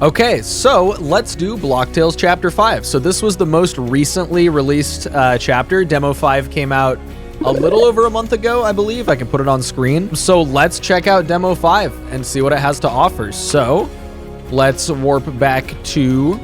Okay, so let's do Block Tales Chapter 5. So this was the most recently released chapter. Demo 5 came out a little over a month ago, I believe. I can put it on screen. So let's check out Demo 5 and see what it has to offer. So let's warp back to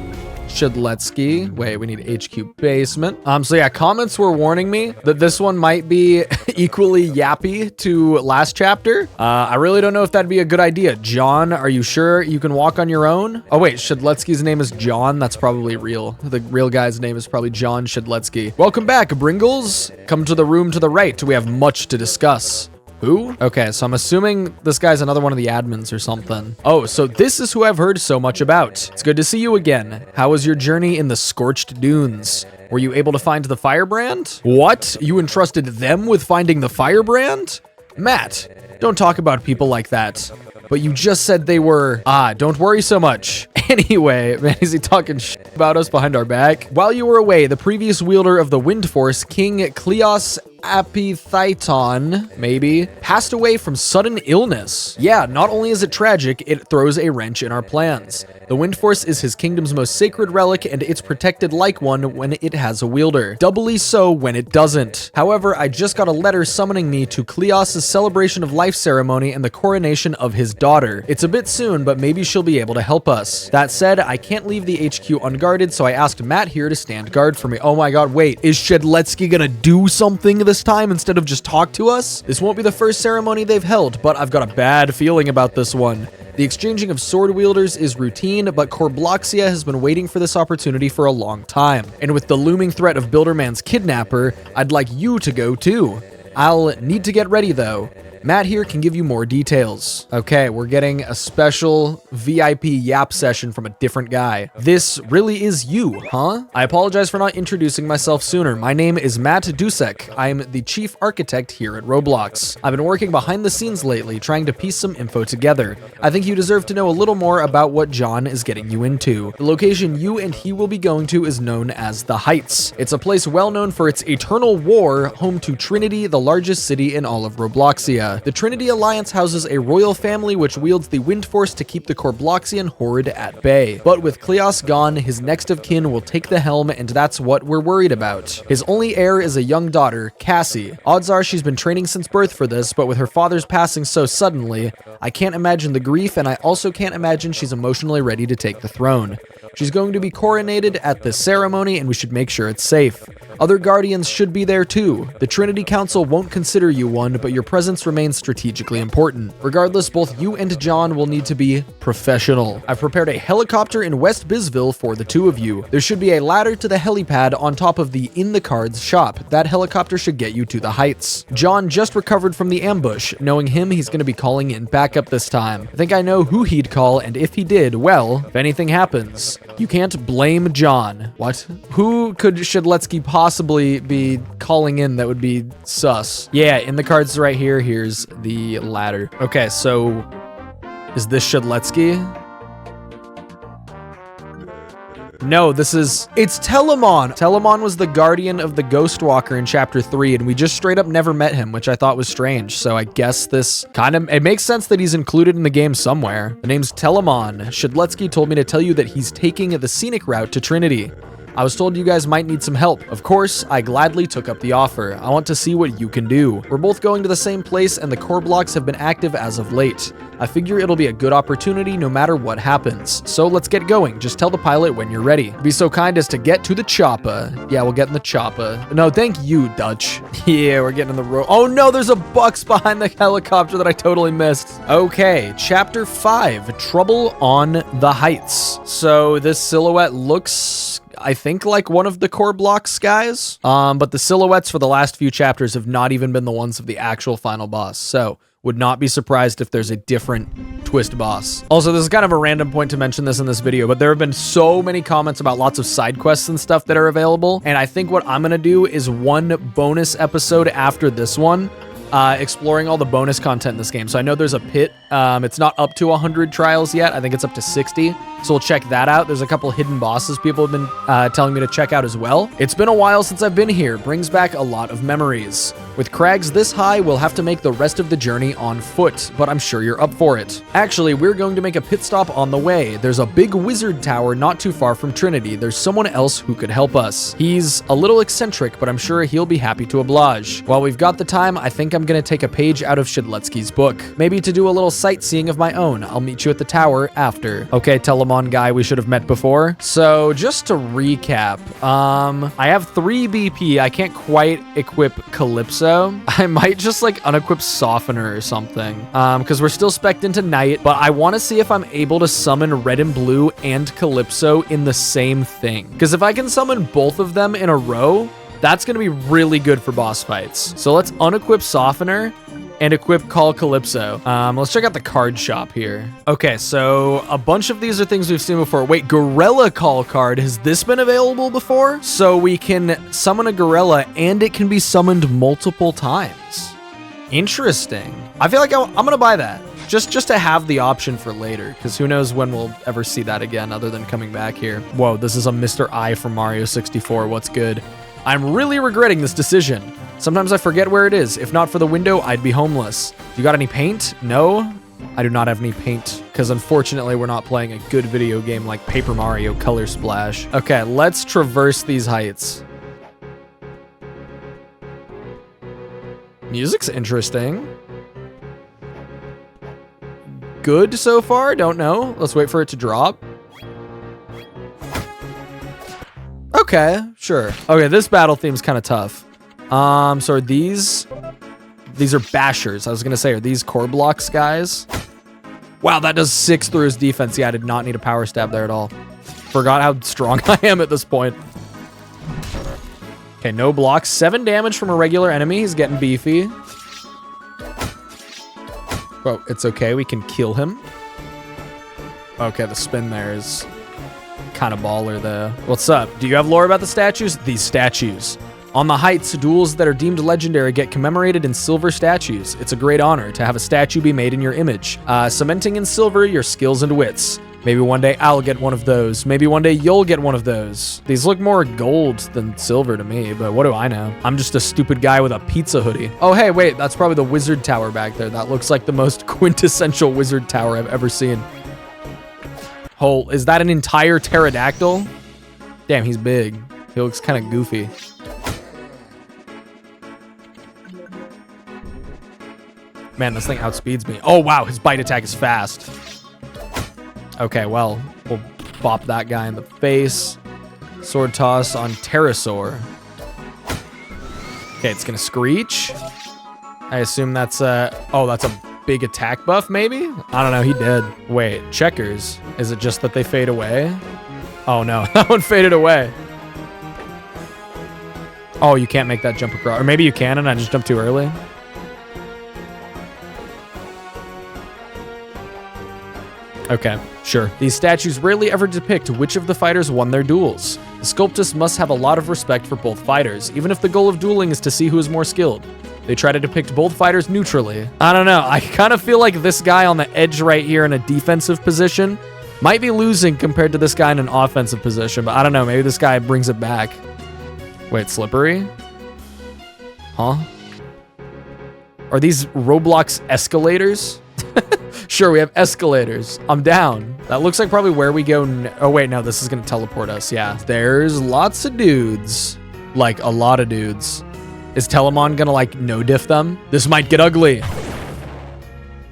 Shedletsky. Wait, we need HQ basement. So yeah, comments were warning me that this one might be equally yappy to last chapter. I really don't know if that'd be a good idea. John, are you sure you can walk on your own? Oh wait, Shedletsky's name is John. That's probably real. The real guy's name is probably John Shedletsky. Welcome back, Bringles. Come to the room to the right. We have much to discuss. Who? Okay, so I'm assuming this guy's another one of the admins or something. Oh, so this is who I've heard so much about. It's good to see you again. How was your journey in the Scorched Dunes? Were you able to find the firebrand? What? You entrusted them with finding the firebrand? Matt, don't talk about people like that. But you just said they were... don't worry so much. Anyway, man, is he talking shit about us behind our back? While you were away, the previous wielder of the Wind Force, King Cleos Apithaiton, maybe, passed away from sudden illness. Yeah, not only is it tragic, it throws a wrench in our plans. The Wind Force is his kingdom's most sacred relic, and it's protected like one when it has a wielder. Doubly so when it doesn't. However, I just got a letter summoning me to Cleos' celebration of life ceremony and the coronation of his daughter. It's a bit soon, but maybe she'll be able to help us. That said, I can't leave the HQ unguarded, so I asked Matt here to stand guard for me. Oh my god, wait, is Shedletsky gonna do something this time instead of just talk to us? This won't be the first ceremony they've held, but I've got a bad feeling about this one. The exchanging of sword wielders is routine, but Corbloxia has been waiting for this opportunity for a long time. And with the looming threat of Builderman's kidnapper, I'd like you to go too. I'll need to get ready though. Matt here can give you more details. Okay, we're getting a special VIP yap session from a different guy. This really is you, huh? I apologize for not introducing myself sooner. My name is Matt Duloc. I'm the chief architect here at Roblox. I've been working behind the scenes lately, trying to piece some info together. I think you deserve to know a little more about what John is getting you into. The location you and he will be going to is known as the Heights. It's a place well known for its eternal war, home to Trinity, the largest city in all of Robloxia. The Trinity Alliance houses a royal family which wields the Wind Force to keep the Corbloxian horde at bay. But with Cleos gone, his next of kin will take the helm, and that's what we're worried about. His only heir is a young daughter, Cassie. Odds are she's been training since birth for this, but with her father's passing so suddenly, I can't imagine the grief, and I also can't imagine she's emotionally ready to take the throne. She's going to be coronated at the ceremony, and we should make sure it's safe. Other guardians should be there too. The Trinity Council won't consider you one, but your presence remains strategically important. Regardless, both you and John will need to be professional. I've prepared a helicopter in West Bisville for the two of you. There should be a ladder to the helipad on top of the In the Cards shop. That helicopter should get you to the Heights. John just recovered from the ambush. Knowing him, he's going to be calling in backup this time. I think I know who he'd call, and if he did, well, if anything happens, you can't blame John. What? Who could Shedletsky possibly be calling in that would be sus? Yeah, In the Cards right here. Here's the ladder. Okay, so is this Shedletsky? No, it's Telemon. Telemon was the guardian of the Ghost Walker in chapter 3, and we just straight up never met him, which I thought was strange. So I guess this it makes sense that he's included in the game somewhere. The name's Telemon. Shedletsky told me to tell you that he's taking the scenic route to Trinity. I was told you guys might need some help. Of course, I gladly took up the offer. I want to see what you can do. We're both going to the same place, and the core blocks have been active as of late. I figure it'll be a good opportunity no matter what happens. So let's get going. Just tell the pilot when you're ready. Be so kind as to get to the chopper. Yeah, we'll get in the chopper. No, thank you, Dutch. Yeah, we're getting in the road. Oh no, there's a box behind the helicopter that I totally missed. Okay, chapter 5, Trouble on the Heights. So this silhouette looks, I think, like one of the core blocks guys. But the silhouettes for the last few chapters have not even been the ones of the actual final boss. So would not be surprised if there's a different twist boss. Also, this is kind of a random point to mention this in this video, but there have been so many comments about lots of side quests and stuff that are available. And I think what I'm gonna do is one bonus episode after this one exploring all the bonus content in this game. So I know there's a pit. It's not up to 100 trials yet. I think it's up to 60. So we'll check that out. There's a couple hidden bosses people have been telling me to check out as well. It's been a while since I've been here. Brings back a lot of memories. With crags this high, we'll have to make the rest of the journey on foot, but I'm sure you're up for it. Actually, we're going to make a pit stop on the way. There's a big wizard tower not too far from Trinity. There's someone else who could help us. He's a little eccentric, but I'm sure he'll be happy to oblige. While we've got the time, I think I'm gonna take a page out of Shedletsky's book. Maybe to do a little sightseeing of my own. I'll meet you at the tower after. Okay, Telemon guy we should have met before. So just to recap, I have 3 BP. I can't quite equip Calypso. I might just like unequip Softener or something, because we're still spec'd into night, but I want to see if I'm able to summon Red and Blue and Calypso in the same thing. Because if I can summon both of them in a row, that's going to be really good for boss fights. So let's unequip Softener and equip Call Calypso. Let's check out the card shop here. Okay, so a bunch of these are things we've seen before. Wait, Gorilla Call card, has this been available before? So we can summon a gorilla and it can be summoned multiple times. Interesting. I feel like I'm gonna buy that. Just to have the option for later, because who knows when we'll ever see that again other than coming back here. Whoa, this is a Mr. I from Mario 64, what's good? I'm really regretting this decision. Sometimes I forget where it is. If not for the window, I'd be homeless. You got any paint? No? I do not have any paint, because unfortunately we're not playing a good video game like Paper Mario Color Splash. Okay, let's traverse these heights. Music's interesting. Good so far? Don't know. Let's wait for it to drop. Okay, sure. Okay, this battle theme's kind of tough. So are these are bashers. I was gonna say, are these core blocks guys? Wow, that does 6 through his defense. Yeah, I did not need a power stab there at all. Forgot how strong I am at this point. Okay, no blocks. 7 damage from a regular enemy. He's getting beefy. Oh, it's okay. We can kill him. Okay, the spin there is kind of baller though. What's up? Do you have lore about the statues? These statues. On the heights, duels that are deemed legendary get commemorated in silver statues. It's a great honor to have a statue be made in your image, cementing in silver your skills and wits. Maybe one day I'll get one of those. Maybe one day you'll get one of those. These look more gold than silver to me, but what do I know? I'm just a stupid guy with a pizza hoodie. Oh, hey, wait, that's probably the wizard tower back there. That looks like the most quintessential wizard tower I've ever seen. Oh, is that an entire pterodactyl? Damn, he's big. He looks kind of goofy. Man, this thing outspeeds me. Oh, wow, his bite attack is fast. Okay, well, we'll bop that guy in the face. Sword toss on Pterosaur. Okay, it's gonna screech. I assume that's oh, that's a big attack buff, maybe? I don't know, he did. Wait, checkers. Is it just that they fade away? Oh no, that one faded away. Oh, you can't make that jump across. Or maybe you can and I just jumped too early. Okay, sure. These statues rarely ever depict which of the fighters won their duels. The sculptors must have a lot of respect for both fighters, even if the goal of dueling is to see who is more skilled. They try to depict both fighters neutrally. I don't know, I kind of feel like this guy on the edge right here in a defensive position might be losing compared to this guy in an offensive position, but I don't know, maybe this guy brings it back. Wait, slippery? Huh? Are these Roblox escalators? Sure, we have escalators. I'm down. That looks like probably where we go. Oh, wait, no, this is going to teleport us. Yeah, there's lots of dudes. Like, a lot of dudes. Is Telemon going to, like, no-diff them? This might get ugly.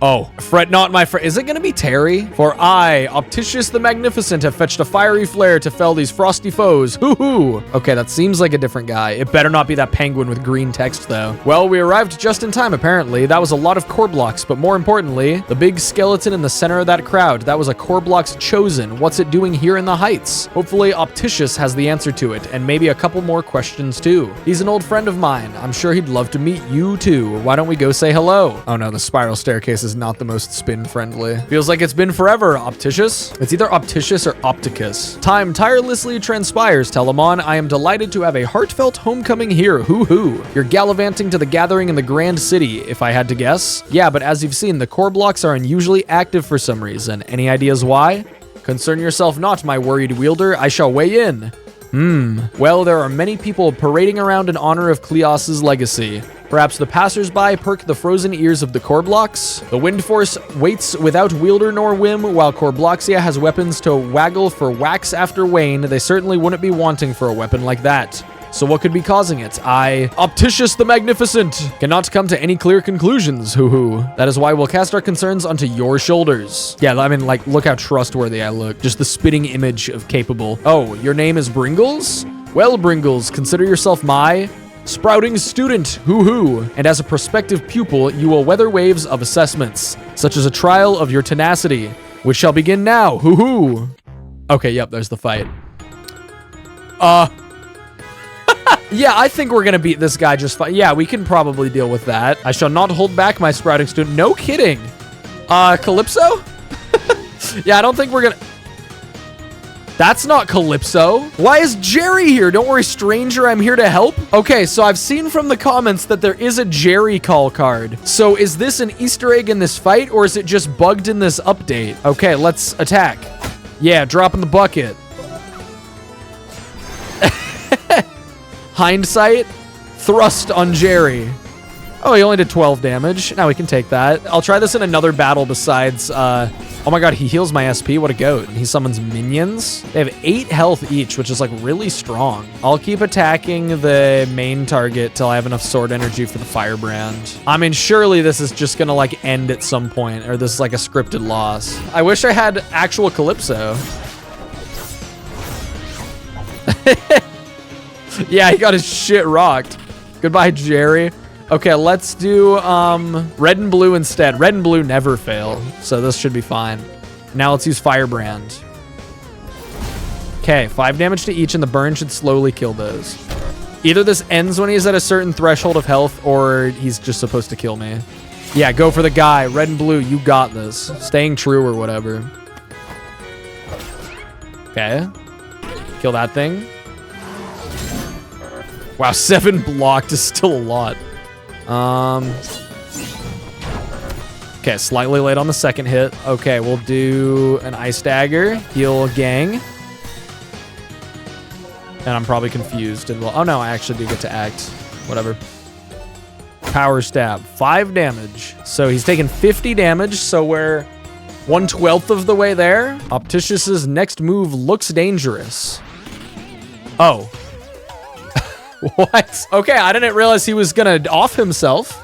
Oh, fret not, my friend. Is it going to be Terry? For I, Opticius the Magnificent, have fetched a fiery flare to fell these frosty foes. Hoo-hoo. Okay, that seems like a different guy. It better not be that penguin with green text, though. Well, we arrived just in time, apparently. That was a lot of core blocks, but more importantly, the big skeleton in the center of that crowd. That was a core block's chosen. What's it doing here in the heights? Hopefully, Opticius has the answer to it, and maybe a couple more questions, too. He's an old friend of mine. I'm sure he'd love to meet you, too. Why don't we go say hello? Oh, no, the spiral staircase is is not the most spin friendly. Feels like it's been forever, Opticious. It's either Opticious or Opticus. Time tirelessly transpires, Telemon. I am delighted to have a heartfelt homecoming here. Hoo-hoo. You're gallivanting to the gathering in the Grand City, if I had to guess. Yeah, but as you've seen, the core blocks are unusually active for some reason. Any ideas why? Concern yourself not, my worried wielder. I shall weigh in. Well, there are many people parading around in honor of Cleos's legacy. Perhaps the passersby perk the frozen ears of the core blocks. The wind force waits without wielder nor whim, while Corbloxia has weapons to waggle for wax after wane. They certainly wouldn't be wanting for a weapon like that. So what could be causing it? Opticious the Magnificent, cannot come to any clear conclusions, hoo-hoo. That is why we'll cast our concerns onto your shoulders. Yeah, I mean, like, look how trustworthy I look. Just the spitting image of capable. Oh, your name is Bringles? Well, Bringles, consider yourself my sprouting student, hoo-hoo. And as a prospective pupil, you will weather waves of assessments, such as a trial of your tenacity, which shall begin now, hoo-hoo. Okay, yep, there's the fight. Yeah, I think we're gonna beat this guy just fine. Yeah, we can probably deal with that. I shall not hold back my sprouting student. No kidding. Calypso? Yeah, I don't think we're gonna... That's not Calypso. Why is Jerry here? Don't worry, stranger, I'm here to help. Okay, so I've seen from the comments that there is a Jerry call card. So is this an Easter egg in this fight, or is it just bugged in this update? Okay, let's attack. Yeah, drop in the bucket. Hindsight, thrust on Jerry. Oh, he only did 12 damage. Now we can take that. I'll try this in another battle besides, oh my god, he heals my SP. What a goat. And he summons minions. They have 8 health each, which is like really strong. I'll keep attacking the main target till I have enough sword energy for the firebrand. I mean, surely this is just gonna like end at some point, or this is like a scripted loss. I wish I had actual Calypso. Yeah, he got his shit rocked. Goodbye, Jerry. Okay, let's do red and blue instead. Red and blue never fail, so this should be fine. Now let's use Firebrand. Okay, 5 damage to each, and the burn should slowly kill those. Either this ends when he's at a certain threshold of health, or he's just supposed to kill me. Yeah, go for the guy. Red and blue, you got this. Staying true or whatever. Okay. Kill that thing. Wow, 7 blocked is still a lot. Okay, slightly late on the second hit. Okay, we'll do an Ice Dagger, heal Gang. And I'm probably confused. And oh no, I actually do get to act. Whatever. Power Stab, 5 damage. So he's taking 50 damage, so we're 1/12 of the way there. Opticious's next move looks dangerous. Oh. What? Okay, I didn't realize he was gonna off himself.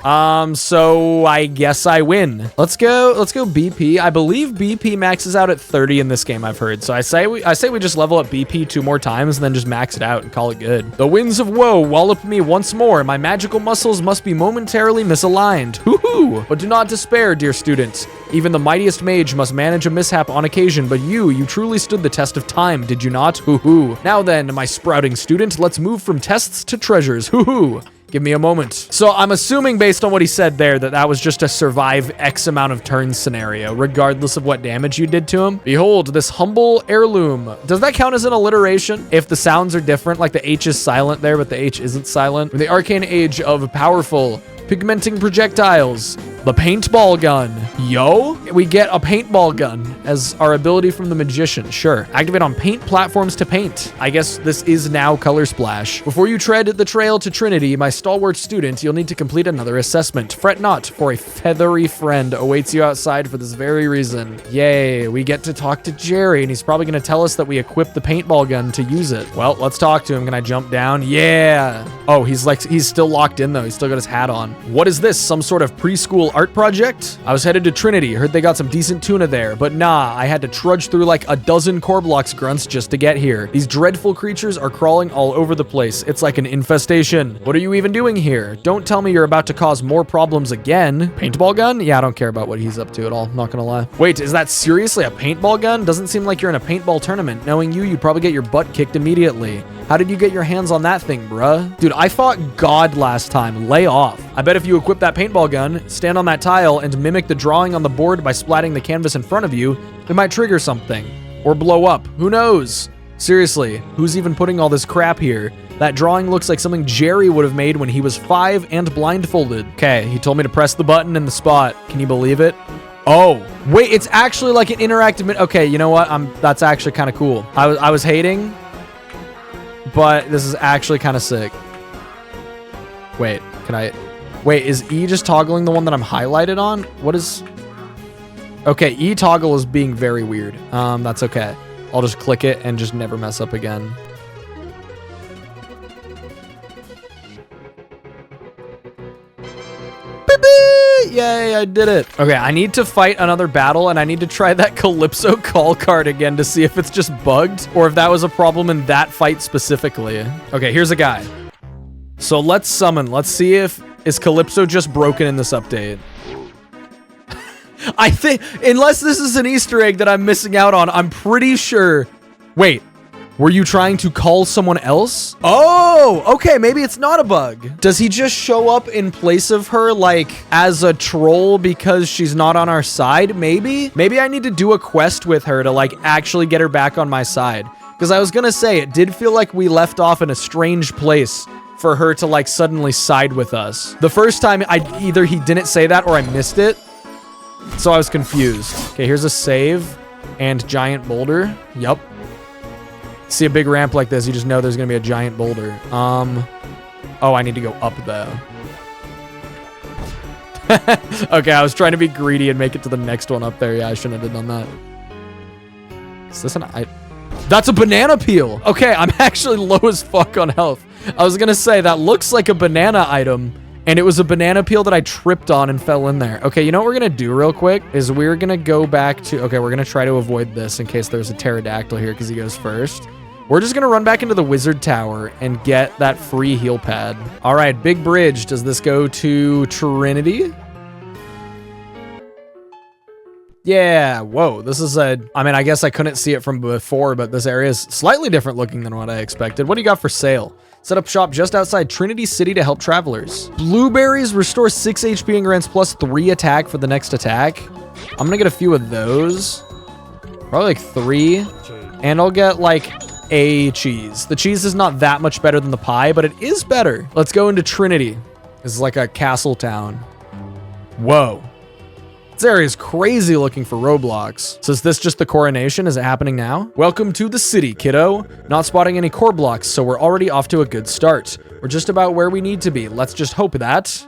So I guess I win. Let's go BP. I believe BP maxes out at 30 in this game, I've heard. So I say we just level up BP 2 more times and then just max it out and call it good. The winds of woe wallop me once more. My magical muscles must be momentarily misaligned. Hoo-hoo! But do not despair, dear student. Even the mightiest mage must manage a mishap on occasion, but you truly stood the test of time, did you not? Hoo-hoo. Now then, my sprouting student, let's move from tests to treasures. Hoo-hoo. Give me a moment. So I'm assuming based on what he said there that was just a survive X amount of turns scenario, regardless of what damage you did to him. Behold, this humble heirloom. Does that count as an alliteration? If the sounds are different, like the H is silent there, but the H isn't silent. From the arcane age of powerful pigmenting projectiles, the paintball gun. Yo, we get a paintball gun as our ability from the magician. Sure. Activate on paint platforms to paint. I guess this is now Color Splash. Before you tread the trail to Trinity, my stalwart student, you'll need to complete another assessment. Fret not, for a feathery friend awaits you outside for this very reason. Yay, we get to talk to Jerry, and he's probably gonna tell us that we equip the paintball gun to use it. Well, let's talk to him. Can I jump down? Yeah. Oh, he's still locked in though. He's still got his hat on. What is this? Some sort of preschool art project? I was headed to Trinity. Heard they got some decent tuna there, but nah, I had to trudge through like a dozen Corblox grunts just to get here. These dreadful creatures are crawling all over the place. It's like an infestation. What are you even doing here? Don't tell me you're about to cause more problems again. Paintball gun? Yeah, I don't care about what he's up to at all. Not gonna lie. Wait, is that seriously a paintball gun? Doesn't seem like you're in a paintball tournament. Knowing you'd probably get your butt kicked immediately. How did you get your hands on that thing, bruh? Dude, I fought God last time. Lay off. I bet if you equip that paintball gun, stand on that tile and mimic the drawing on the board by splatting the canvas in front of you, it might trigger something. Or blow up. Who knows? Seriously, who's even putting all this crap here? That drawing looks like something Jerry would have made when he was 5 and blindfolded. Okay, he told me to press the button in the spot. Can you believe it? Oh, wait, it's actually like an interactive... Okay, you know what? That's actually kind of cool. I was hating, but this is actually kind of sick. Wait, can I... Wait, is E just toggling the one that I'm highlighted on? What is... Okay, E toggle is being very weird. That's okay. I'll just click it and just never mess up again. Yay, I did it. Okay, I need to fight another battle, and I need to try that Calypso call card again to see if it's just bugged or if that was a problem in that fight specifically. Okay, here's a guy. So let's summon. Let's see if... Is Calypso just broken in this update? I think... Unless this is an Easter egg that I'm missing out on, I'm pretty sure... Wait. Were you trying to call someone else? Oh, okay, maybe it's not a bug. Does he just show up in place of her, like, as a troll because she's not on our side? Maybe? Maybe I need to do a quest with her to, like, actually get her back on my side. Because I was gonna say, it did feel like we left off in a strange place for her to, like, suddenly side with us. The first time, either he didn't say that or I missed it. So I was confused. Okay, here's a save and giant boulder. Yup. See a big ramp like this, you just know there's gonna be a giant boulder. Oh, I need to go up though. Okay, I was trying to be greedy and make it to the next one up there. Yeah, I shouldn't have done that. Is this that's a banana peel. Okay, I'm actually low as fuck on health. I was gonna say, that looks like a banana item, and it was a banana peel that I tripped on and fell in there. Okay, you know what we're gonna do real quick? Is we're gonna go back to... Okay, we're gonna try to avoid this in case there's a pterodactyl here because he goes first. We're just gonna run back into the wizard tower and get that free heal pad. All right, big bridge. Does this go to Trinity? Yeah, whoa, this is I mean, I guess I couldn't see it from before, but this area is slightly different looking than what I expected. What do you got for sale? Set up shop just outside Trinity City to help travelers. Blueberries restore 6 HP and grants plus 3 attack for the next attack. I'm gonna get a few of those. Probably like 3. And I'll get like a cheese. The cheese is not that much better than the pie, but it is better. Let's go into Trinity. This is like a castle town. Whoa. This area is crazy looking for Roblox. So is this just the coronation? Is it happening now? Welcome to the city, kiddo. Not spotting any core blocks, so we're already off to a good start. We're just about where we need to be. Let's just hope that...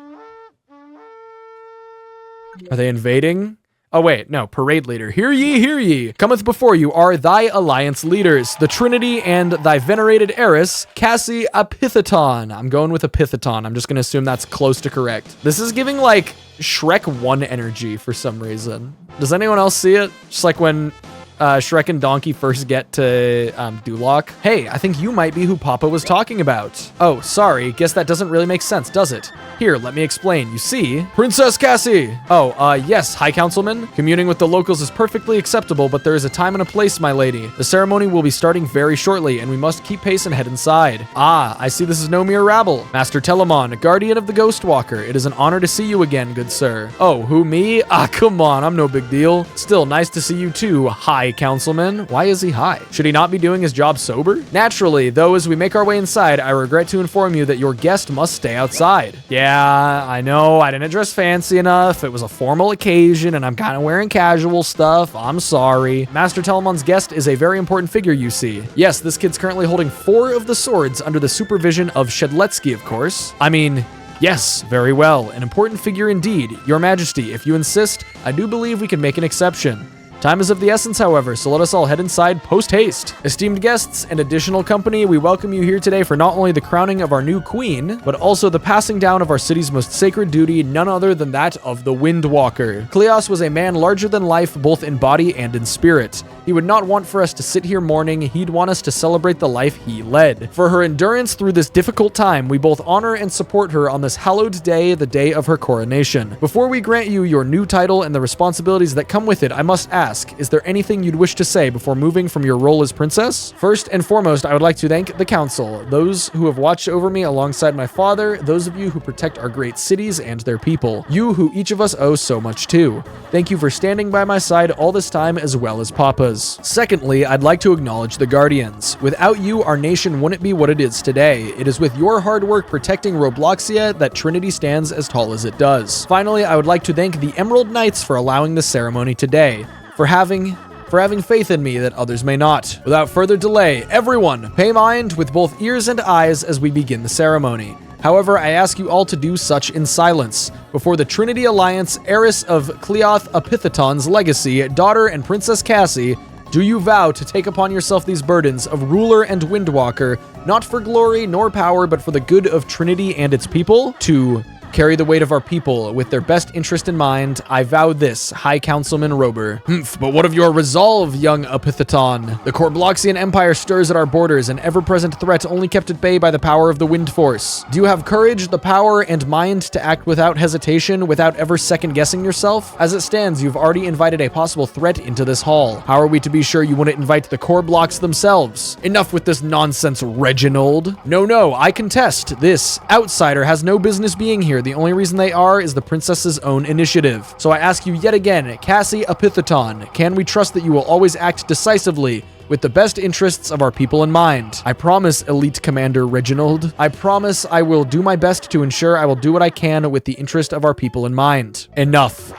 Are they invading? Oh wait, no, parade leader. Hear ye, hear ye. Cometh before you are thy alliance leaders, the Trinity and thy venerated heiress, Cassie Apitheton. I'm going with Apitheton. I'm just gonna assume that's close to correct. This is giving like Shrek 1 energy for some reason. Does anyone else see it? Just like when Shrek and Donkey first get to Duloc. Hey, I think you might be who Papa was talking about. Oh, sorry. Guess that doesn't really make sense, does it? Here, let me explain. You see, Princess Cassie. Oh, yes, High Councilman. Communing with the locals is perfectly acceptable, but there is a time and a place, my lady. The ceremony will be starting very shortly, and we must keep pace and head inside. Ah, I see this is no mere rabble. Master Telemon, guardian of the Ghost Walker. It is an honor to see you again, good sir. Oh, who, me? Ah, come on, I'm no big deal. Still, nice to see you too, High Councilman. Why is he high? Should he not be doing his job sober? Naturally, though, as we make our way inside, I regret to inform you that your guest must stay outside. Yeah, I know, I didn't dress fancy enough. It was a formal occasion, and I'm kind of wearing casual stuff. I'm sorry. Master Telemon's guest is a very important figure, you see. Yes, this kid's currently holding 4 of the swords under the supervision of Shedletsky, of course. I mean... Yes, very well. An important figure indeed. Your Majesty, if you insist, I do believe we can make an exception. Time is of the essence, however, so let us all head inside post-haste. Esteemed guests and additional company, we welcome you here today for not only the crowning of our new queen, but also the passing down of our city's most sacred duty, none other than that of the Windwalker. Cleos was a man larger than life, both in body and in spirit. He would not want for us to sit here mourning, he'd want us to celebrate the life he led. For her endurance through this difficult time, we both honor and support her on this hallowed day, the day of her coronation. Before we grant you your new title and the responsibilities that come with it, I must ask, ask, is there anything you'd wish to say before moving from your role as princess? First and foremost, I would like to thank the council, those who have watched over me alongside my father, those of you who protect our great cities and their people, you who each of us owe so much to. Thank you for standing by my side all this time as well as Papa's. Secondly, I'd like to acknowledge the Guardians. Without you, our nation wouldn't be what it is today. It is with your hard work protecting Robloxia that Trinity stands as tall as it does. Finally, I would like to thank the Emerald Knights for allowing this ceremony today, for having faith in me that others may not. Without further delay, everyone, pay mind with both ears and eyes as we begin the ceremony. However, I ask you all to do such in silence. Before the Trinity Alliance, heiress of Cleoth Epithaton's legacy, daughter and Princess Cassie, do you vow to take upon yourself these burdens of ruler and windwalker, not for glory nor power, but for the good of Trinity and its people? To carry the weight of our people with their best interest in mind, I vow this, High Councilman Rober. But what of your resolve, young Epithaton? The Corbloxian Empire stirs at our borders, an ever-present threat only kept at bay by the power of the Wind Force. Do you have courage, the power, and mind to act without hesitation, without ever second-guessing yourself? As it stands, you've already invited a possible threat into this hall. How are we to be sure you wouldn't invite the Corblox themselves? Enough with this nonsense, Reginald. No, I contest. This outsider has no business being here. The only reason they are is the princess's own initiative. So I ask you yet again, Cassie Epithaton, can we trust that you will always act decisively with the best interests of our people in mind? I promise, Elite Commander Reginald. I promise I will do my best to ensure I will do what I can with the interest of our people in mind. Enough.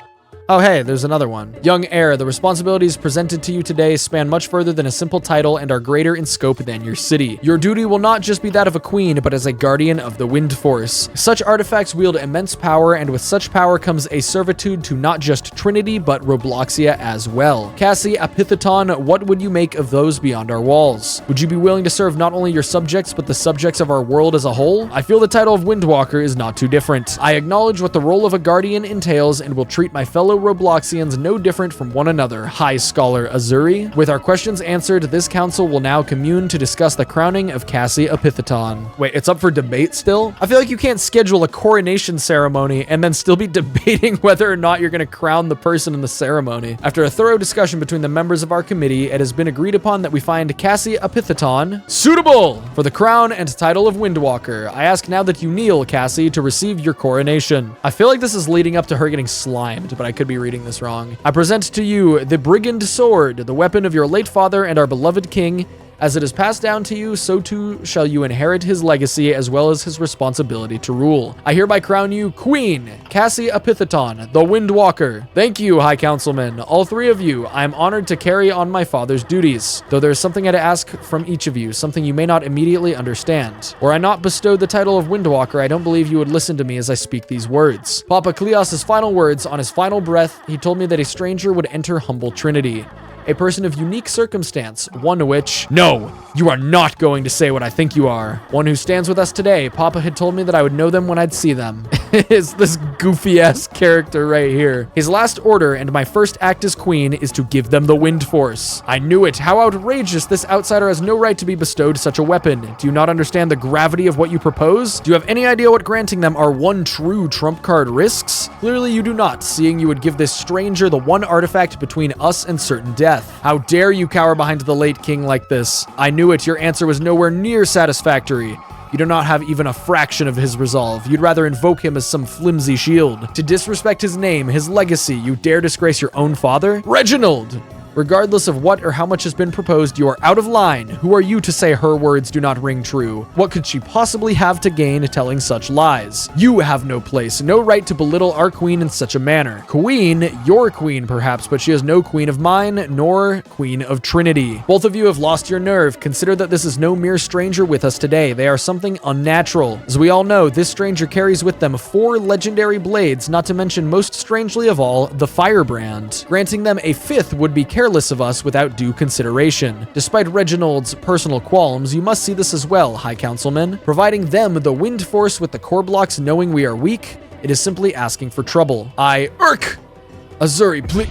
Oh, hey, there's another one. Young heir, the responsibilities presented to you today span much further than a simple title and are greater in scope than your city. Your duty will not just be that of a queen, but as a guardian of the Wind Force. Such artifacts wield immense power, and with such power comes a servitude to not just Trinity, but Robloxia as well. Cassie Epithaton, what would you make of those beyond our walls? Would you be willing to serve not only your subjects, but the subjects of our world as a whole? I feel the title of Windwalker is not too different. I acknowledge what the role of a guardian entails and will treat my fellow Robloxians no different from one another, High Scholar Azuri. With our questions answered, this council will now commune to discuss the crowning of Cassie Epithaton. Wait, it's up for debate still? I feel like you can't schedule a coronation ceremony and then still be debating whether or not you're going to crown the person in the ceremony. After a thorough discussion between the members of our committee, it has been agreed upon that we find Cassie Epithaton suitable for the crown and title of Windwalker. I ask now that you kneel, Cassie, to receive your coronation. I feel like this is leading up to her getting slimed, but I could be reading this wrong. I present to you the Brigand Sword, the weapon of your late father and our beloved king. As it is passed down to you, so too shall you inherit his legacy as well as his responsibility to rule. I hereby crown you Queen Cassie Epithaton, the Windwalker. Thank you, High Councilman, all three of you. I am honored to carry on my father's duties, though there is something I'd ask from each of you, something you may not immediately understand. Were I not bestowed the title of Windwalker, I don't believe you would listen to me as I speak these words. Papa Cleos's final words, on his final breath, he told me that a stranger would enter humble Trinity. A person of unique circumstance, one which... No, you are not going to say what I think you are. One who stands with us today. Papa had told me that I would know them when I'd see them. It's this goofy-ass character right here. His last order and my first act as queen is to give them the Wind Force. I knew it. How outrageous. This outsider has no right to be bestowed such a weapon. Do you not understand the gravity of what you propose? Do you have any idea what granting them our one true trump card risks? Clearly you do not, seeing you would give this stranger the one artifact between us and certain death. How dare you cower behind the late king like this? I knew it. Your answer was nowhere near satisfactory. You do not have even a fraction of his resolve. You'd rather invoke him as some flimsy shield. To disrespect his name, his legacy, you dare disgrace your own father? Reginald! Regardless of what or how much has been proposed, you are out of line. Who are you to say her words do not ring true? What could she possibly have to gain telling such lies? You have no place, no right to belittle our queen in such a manner. Queen, your queen perhaps, but she is no queen of mine, nor queen of Trinity. Both of you have lost your nerve. Consider that this is no mere stranger with us today. They are something unnatural. As we all know, this stranger carries with them 4 legendary blades, not to mention, most strangely of all, the Firebrand. Granting them a 5th would be careless of us without due consideration. Despite Reginald's personal qualms, you must see this as well, High Councilman. Providing them the Wind Force with the Corblox knowing we are weak, it is simply asking for trouble. Azuri, please.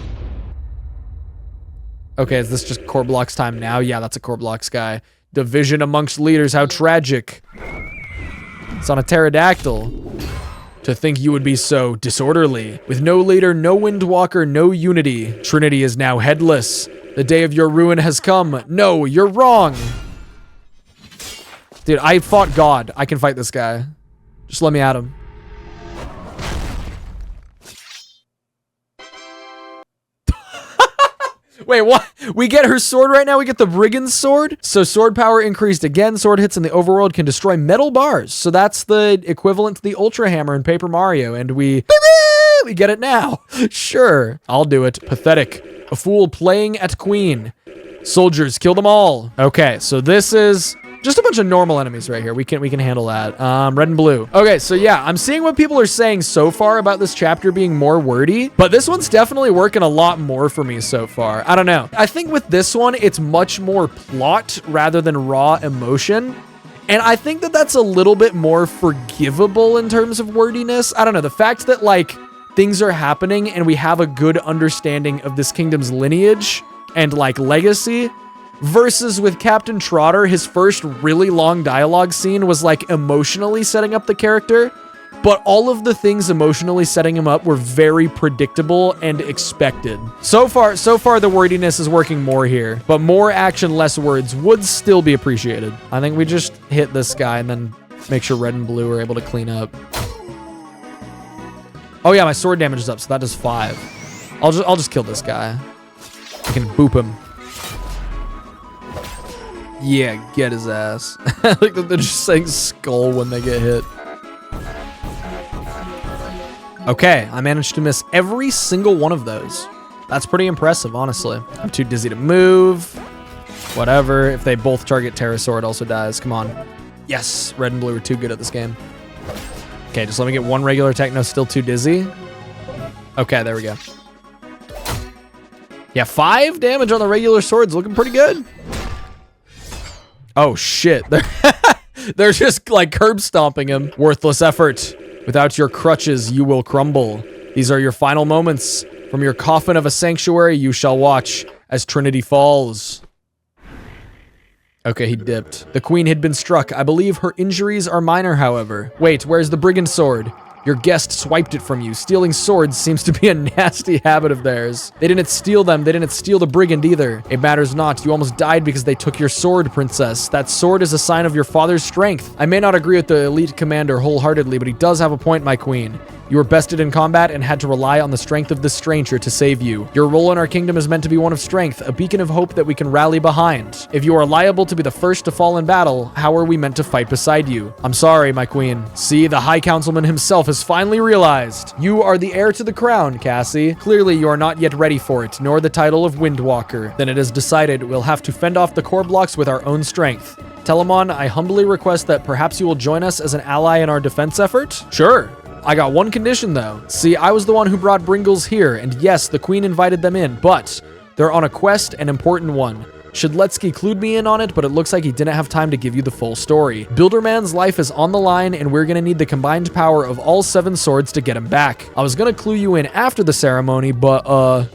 Okay, is this just Corblox time now? Yeah, that's a Corblox guy. Division amongst leaders, how tragic. It's on a pterodactyl. To think you would be so disorderly. With no leader, no windwalker, no unity. Trinity is now headless. The day of your ruin has come. No, you're wrong. Dude, I fought God. I can fight this guy. Just let me at him. Wait, what? We get her sword right now? We get the brigand's sword? So sword power increased again. Sword hits in the overworld can destroy metal bars. So that's the equivalent to the Ultra Hammer in Paper Mario. And we get it now. Sure, I'll do it. Pathetic. A fool playing at queen. Soldiers, kill them all. Okay, so this is just a bunch of normal enemies right here. We can handle that. Red and blue. Okay, so yeah, I'm seeing what people are saying so far about this chapter being more wordy, but this one's definitely working a lot more for me so far. I don't know. I think with this one, it's much more plot rather than raw emotion. And I think that that's a little bit more forgivable in terms of wordiness. I don't know. The fact that like things are happening and we have a good understanding of this kingdom's lineage and like legacy. Versus with Captain Trotter, his first really long dialogue scene was like emotionally setting up the character, but all of the things emotionally setting him up were very predictable and expected. So far, the wordiness is working more here, but more action, less words would still be appreciated. I think we just hit this guy and then make sure red and blue are able to clean up. Oh yeah, my sword damage is up, so that does 5. I'll just kill this guy. I can boop him. Yeah, get his ass. Like they're just saying skull when they get hit. Okay, I managed to miss every single one of those. That's pretty impressive, honestly. I'm too dizzy to move. Whatever. If they both target Pterosaur, it also dies. Come on. Yes, red and blue are too good at this game. Okay, just let me get one regular techno. Still too dizzy. Okay, there we go. Yeah, 5 damage on the regular swords. Looking pretty good. Oh, shit. They're just, like, curb stomping him. Worthless effort. Without your crutches, you will crumble. These are your final moments. From your coffin of a sanctuary, you shall watch as Trinity falls. Okay, he dipped. The queen had been struck. I believe her injuries are minor, however. Wait, where's the brigand sword? Your guest swiped it from you. Stealing swords seems to be a nasty habit of theirs. They didn't steal them. They didn't steal the brigand either. It matters not. You almost died because they took your sword, princess. That sword is a sign of your father's strength. I may not agree with the elite commander wholeheartedly, but he does have a point, my queen. You were bested in combat and had to rely on the strength of this stranger to save you. Your role in our kingdom is meant to be one of strength, a beacon of hope that we can rally behind. If you are liable to be the first to fall in battle, how are we meant to fight beside you? I'm sorry, my queen. See, the High Councilman himself has finally realized. You are the heir to the crown, Cassie. Clearly, you are not yet ready for it, nor the title of Windwalker. Then it is decided we'll have to fend off the core blocks with our own strength. Telemon, I humbly request that perhaps you will join us as an ally in our defense effort? Sure. I got one condition though. See, I was the one who brought Bringles here, and yes, the queen invited them in, but they're on a quest, an important one. Shedletsky clued me in on it, but it looks like he didn't have time to give you the full story. Builderman's life is on the line, and we're gonna need the combined power of all 7 swords to get him back. I was gonna clue you in after the ceremony, but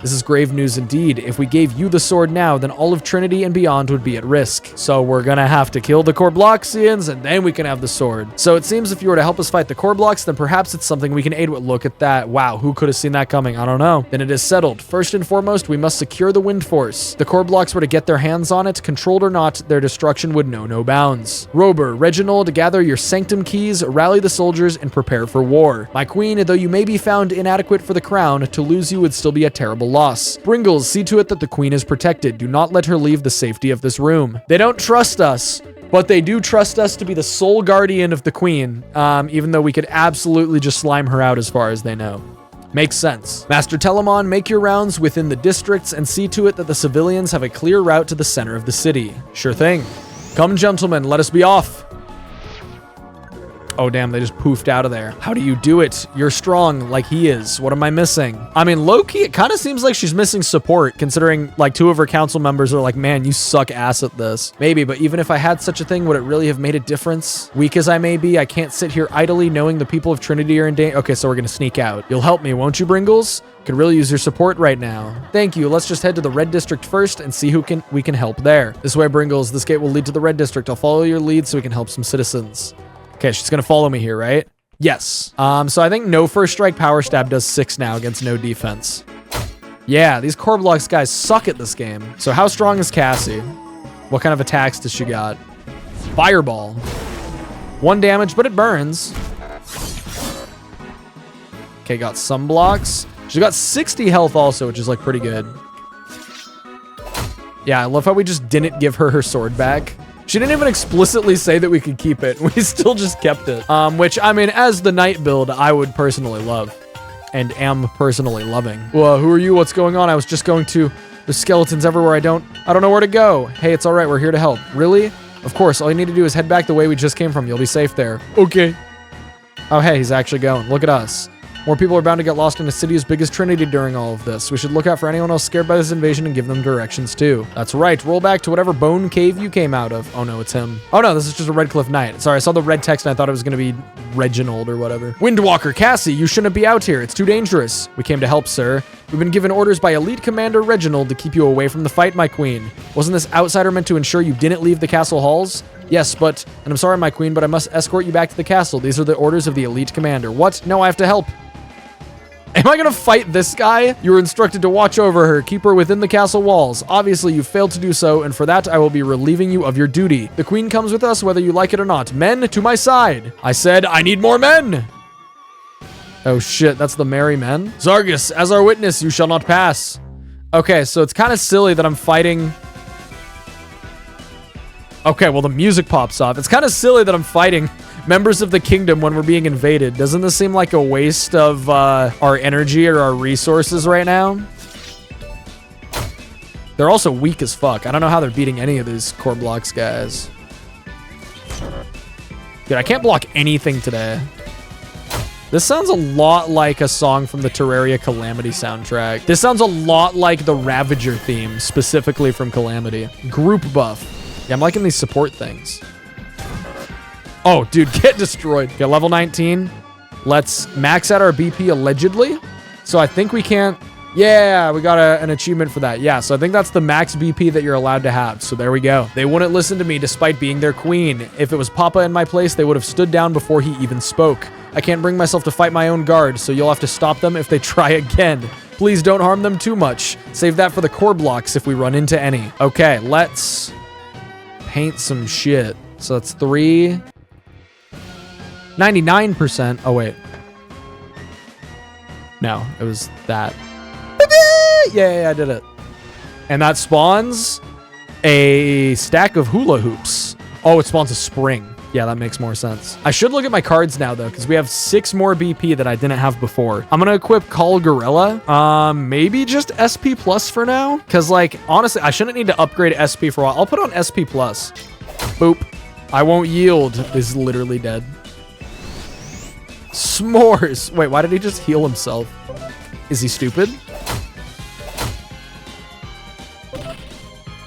this is grave news indeed. If we gave you the sword now, then all of Trinity and beyond would be at risk. So we're gonna have to kill the Corbloxians, and then we can have the sword. So it seems if you were to help us fight the Corblocks, then perhaps it's something we can aid with. Look at that. Wow, who could have seen that coming? I don't know. Then it is settled. First and foremost, we must secure the Wind Force. The Corblocks were to get their hands on it, controlled or not, their destruction would know no bounds. Rober, Reginald, gather your sanctum keys, rally the soldiers, and prepare for war. My queen, though you may be found inadequate for the crown, to lose you would still be a terrible loss. Bringles, see to it that the queen is protected. Do not let her leave the safety of this room. They don't trust us, but they do trust us to be the sole guardian of the queen, even though we could absolutely just slime her out as far as they know. Makes sense. Master Telemon, make your rounds within the districts and see to it that the civilians have a clear route to the center of the city. Sure thing. Come, gentlemen, let us be off. Oh, damn, they just poofed out of there. How do you do it? You're strong like he is. What am I missing? I mean, low-key, it kind of seems like she's missing support, considering like 2 of her council members are like, man, you suck ass at this. Maybe, but even if I had such a thing, would it really have made a difference? Weak as I may be, I can't sit here idly knowing the people of Trinity are in danger. Okay, so we're gonna sneak out. You'll help me, won't you, Bringles? Could really use your support right now. Thank you. Let's just head to the Red District first and see who we can help there. This way, Bringles. This gate will lead to the Red District. I'll follow your lead so we can help some citizens. Okay, she's gonna follow me here, right? Yes. So I think no first strike power stab does 6 now against no defense. Yeah, these Roblox guys suck at this game. So how strong is Cassie? What kind of attacks does she got? Fireball. 1 damage, but it burns. Okay, got some blocks. She's got 60 health also, which is like pretty good. Yeah, I love how we just didn't give her sword back. She didn't even explicitly say that we could keep it. We still just kept it. Which, I mean, as the knight build, I would personally love. And am personally loving. Well, who are you? What's going on? I was just going to... There's skeletons everywhere. I don't know where to go. Hey, it's all right. We're here to help. Really? Of course. All you need to do is head back the way we just came from. You'll be safe there. Okay. Oh, hey, he's actually going. Look at us. More people are bound to get lost in a city as big as Trinity during all of this. We should look out for anyone else scared by this invasion and give them directions too. That's right. Roll back to whatever bone cave you came out of. Oh no, it's him. Oh no, this is just a Redcliff knight. Sorry, I saw the red text and I thought it was going to be Reginald or whatever. Windwalker, Cassie, you shouldn't be out here. It's too dangerous. We came to help, sir. We've been given orders by Elite Commander Reginald to keep you away from the fight, my queen. Wasn't this outsider meant to ensure you didn't leave the castle halls? Yes, and I'm sorry, my queen, but I must escort you back to the castle. These are the orders of the Elite Commander. What? No, I have to help. Am I gonna fight this guy? You were instructed to watch over her, keep her within the castle walls. Obviously, you failed to do so, and for that, I will be relieving you of your duty. The queen comes with us, whether you like it or not. Men, to my side. I said, I need more men. Oh shit, that's the merry men. Zargus, as our witness, you shall not pass. Okay, so it's kind of silly that I'm fighting... Okay, well, the music pops off. It's kind of silly that I'm fighting members of the kingdom when we're being invaded. Doesn't this seem like a waste of our energy or our resources right now? They're also weak as fuck. I don't know how they're beating any of these Roblox guys. Dude, I can't block anything today. This sounds a lot like a song from the Terraria Calamity soundtrack. This sounds a lot like the Ravager theme, specifically from Calamity. Group buff. Yeah, I'm liking these support things. Oh, dude, get destroyed. Okay, level 19. Let's max out our BP allegedly. So I think we can't... Yeah, we got an achievement for that. Yeah, so I think that's the max BP that you're allowed to have. So there we go. They wouldn't listen to me despite being their queen. If it was Papa in my place, they would have stood down before he even spoke. I can't bring myself to fight my own guard, so you'll have to stop them if they try again. Please don't harm them too much. Save that for the core blocks if we run into any. Okay, let's paint some shit. So that's 3... 99%. Oh, wait. No, it was that. Yeah, I did it. And that spawns a stack of hula hoops. Oh, it spawns a spring. Yeah, that makes more sense. I should look at my cards now, though, because we have 6 more BP that I didn't have before. I'm going to equip Call Gorilla. Maybe just SP Plus for now. Because, like, honestly, I shouldn't need to upgrade SP for a while. I'll put on SP Plus. Boop. I won't yield. This is literally dead. S'mores. Wait, why did he just heal himself? Is he stupid?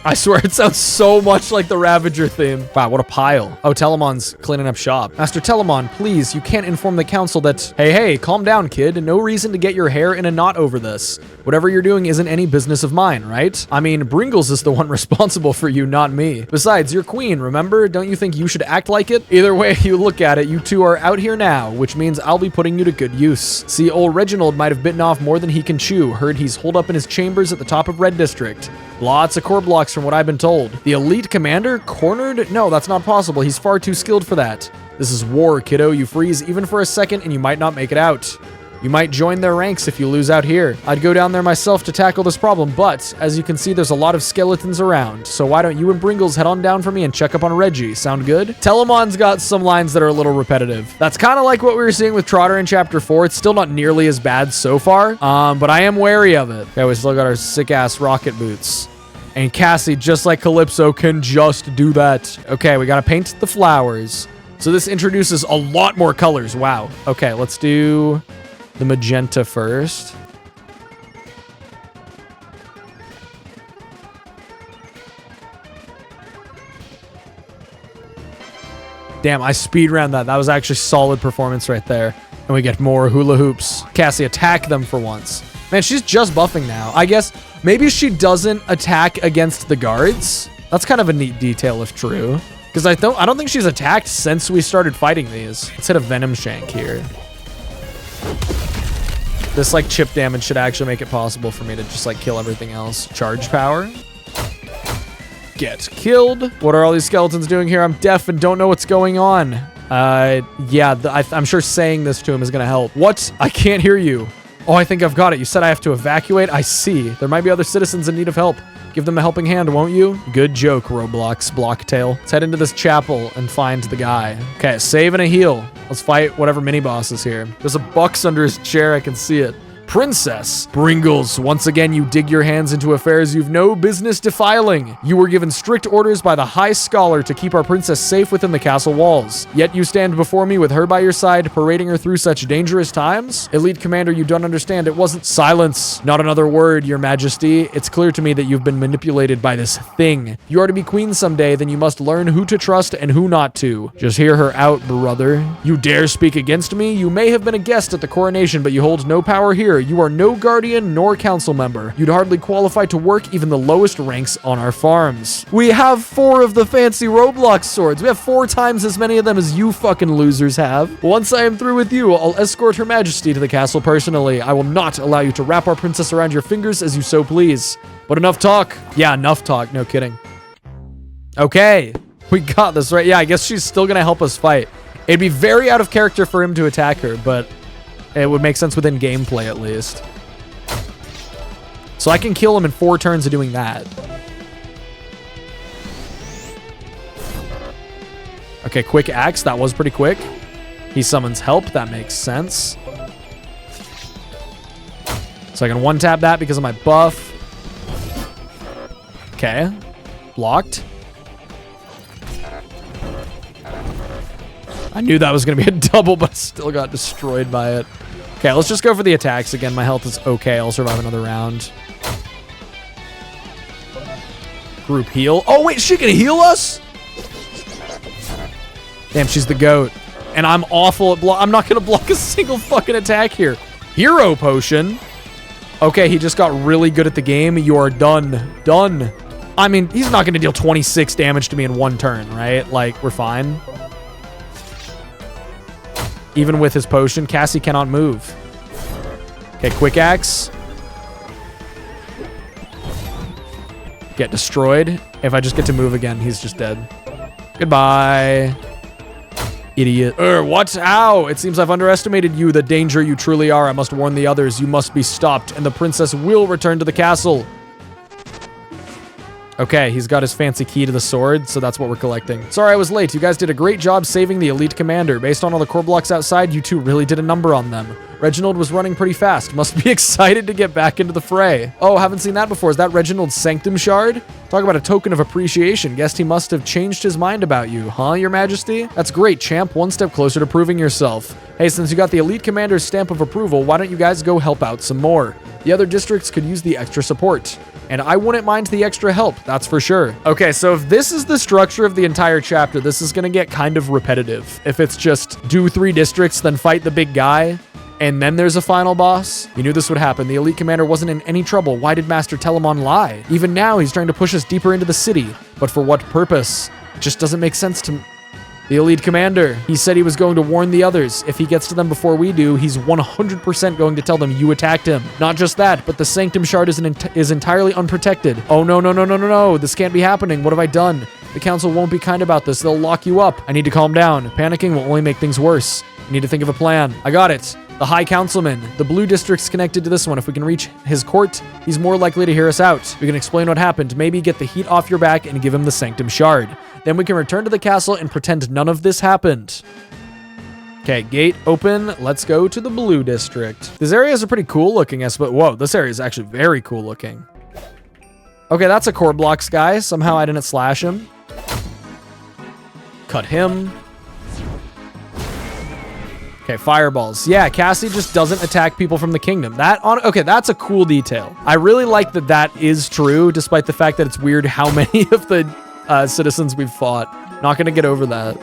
I swear it sounds so much like the Ravager theme. Wow, what a pile. Oh, Telemon's cleaning up shop. Master Telemon, please, you can't inform the council that... Hey, calm down, kid. No reason to get your hair in a knot over this. Whatever you're doing isn't any business of mine, right? I mean, Bringles is the one responsible for you, not me. Besides, you're queen, remember? Don't you think you should act like it? Either way you look at it, you two are out here now, which means I'll be putting you to good use. See, old Reginald might have bitten off more than he can chew. Heard he's holed up in his chambers at the top of Red District. Lots of core blocks from what I've been told. The Elite Commander? Cornered? No, that's not possible. He's far too skilled for that. This is war, kiddo. You freeze even for a second and you might not make it out. You might join their ranks if you lose out here. I'd go down there myself to tackle this problem, but as you can see, there's a lot of skeletons around. So why don't you and Bringles head on down for me and check up on Reggie? Sound good? Telemon's got some lines that are a little repetitive. That's kind of like what we were seeing with Trotter in Chapter 4. It's still not nearly as bad so far, but I am wary of it. Okay, we still got our sick-ass rocket boots. And Cassie, just like Calypso, can just do that. Okay, we gotta paint the flowers. So this introduces a lot more colors. Wow. Okay, let's do the magenta first. Damn, I speed ran that. That was actually solid performance right there. And we get more hula hoops. Cassie, attack them for once. Man, she's just buffing now. I guess maybe she doesn't attack against the guards. That's kind of a neat detail if true. Because I don't think she's attacked since we started fighting these. Let's hit a Venom Shank here. This like chip damage should actually make it possible for me to just like kill everything else. Charge power. Get killed. What are all these skeletons doing here? I'm deaf and don't know what's going on. Yeah, I'm sure saying this to him is gonna help. What? I can't hear you. Oh, I think I've got it. You said I have to evacuate? I see. There might be other citizens in need of help. Give them a helping hand, won't you? Good joke, Roblox Blocktail. Let's head into this chapel and find the guy. Okay, save and a heal. Let's fight whatever mini-boss is here. There's a box under his chair. I can see it. Princess. Bringles, once again you dig your hands into affairs you've no business defiling. You were given strict orders by the High Scholar to keep our princess safe within the castle walls. Yet you stand before me with her by your side, parading her through such dangerous times? Elite Commander, you don't understand. It wasn't silence. Not another word, Your Majesty. It's clear to me that you've been manipulated by this thing. You are to be queen someday, then you must learn who to trust and who not to. Just hear her out, brother. You dare speak against me? You may have been a guest at the coronation, but you hold no power here. You are no guardian nor council member. You'd hardly qualify to work even the lowest ranks on our farms. We have 4 of the fancy Roblox swords. We have 4 times as many of them as you fucking losers have. Once I am through with you, I'll escort Her Majesty to the castle personally. I will not allow you to wrap our princess around your fingers as you so please. But enough talk. Yeah, enough talk. No kidding. Okay. We got this, right? Yeah, I guess she's still gonna help us fight. It'd be very out of character for him to attack her, but it would make sense within gameplay at least. So I can kill him in 4 turns of doing that. Okay, quick axe. That was pretty quick. He summons help. That makes sense. So I can one-tap that because of my buff. Okay. Blocked. I knew that was going to be a double, but I still got destroyed by it. Okay, let's just go for the attacks again. My health is okay. I'll survive another round. Group heal. Oh, wait, she can heal us? Damn, she's the GOAT. And I'm awful at block. I'm not going to block a single fucking attack here. Hero potion. Okay, he just got really good at the game. You are done. Done. I mean, he's not going to deal 26 damage to me in 1 turn, right? Like, we're fine. Even with his potion, Cassie cannot move. Okay, quick axe. Get destroyed. If I just get to move again, he's just dead. Goodbye. Idiot. What? Ow! It seems I've underestimated you, the danger you truly are. I must warn the others. You must be stopped, and the princess will return to the castle. Okay, he's got his fancy key to the sword, so that's what we're collecting. Sorry I was late. You guys did a great job saving the elite commander. Based on all the core blocks outside, you two really did a number on them. Reginald was running pretty fast. Must be excited to get back into the fray. Oh, haven't seen that before. Is that Reginald's Sanctum Shard? Talk about a token of appreciation. Guessed he must have changed his mind about you, huh, Your Majesty? That's great, champ. One step closer to proving yourself. Hey, since you got the elite commander's stamp of approval, why don't you guys go help out some more? The other districts could use the extra support. And I wouldn't mind the extra help, that's for sure. Okay, so if this is the structure of the entire chapter, this is gonna get kind of repetitive. If it's just do 3 districts, then fight the big guy, and then there's a final boss. You knew this would happen. The elite commander wasn't in any trouble. Why did Master Telemon lie? Even now, he's trying to push us deeper into the city. But for what purpose? It just doesn't make sense to me. The elite commander, he said he was going to warn the others. If he gets to them before we do, he's 100% going to tell them you attacked him. Not just that, but the Sanctum Shard is entirely unprotected. Oh, no. This can't be happening. What have I done? The council won't be kind about this. They'll lock you up. I need to calm down. Panicking will only make things worse. I need to think of a plan. I got it. The High Councilman. The blue district's connected to this one. If we can reach his court, he's more likely to hear us out. We can explain what happened. Maybe get the heat off your back and give him the Sanctum Shard. Then we can return to the castle and pretend none of this happened. Okay, gate open. Let's go to the blue district. These areas are pretty cool looking, but whoa, this area is actually very cool looking. Okay, that's a core blocks guy. Somehow I didn't slash him. Cut him. Okay, fireballs. Yeah, Cassie just doesn't attack people from the kingdom. Okay, that's a cool detail. I really like that is true, despite the fact that it's weird how many of the citizens we've fought. Not gonna get over that.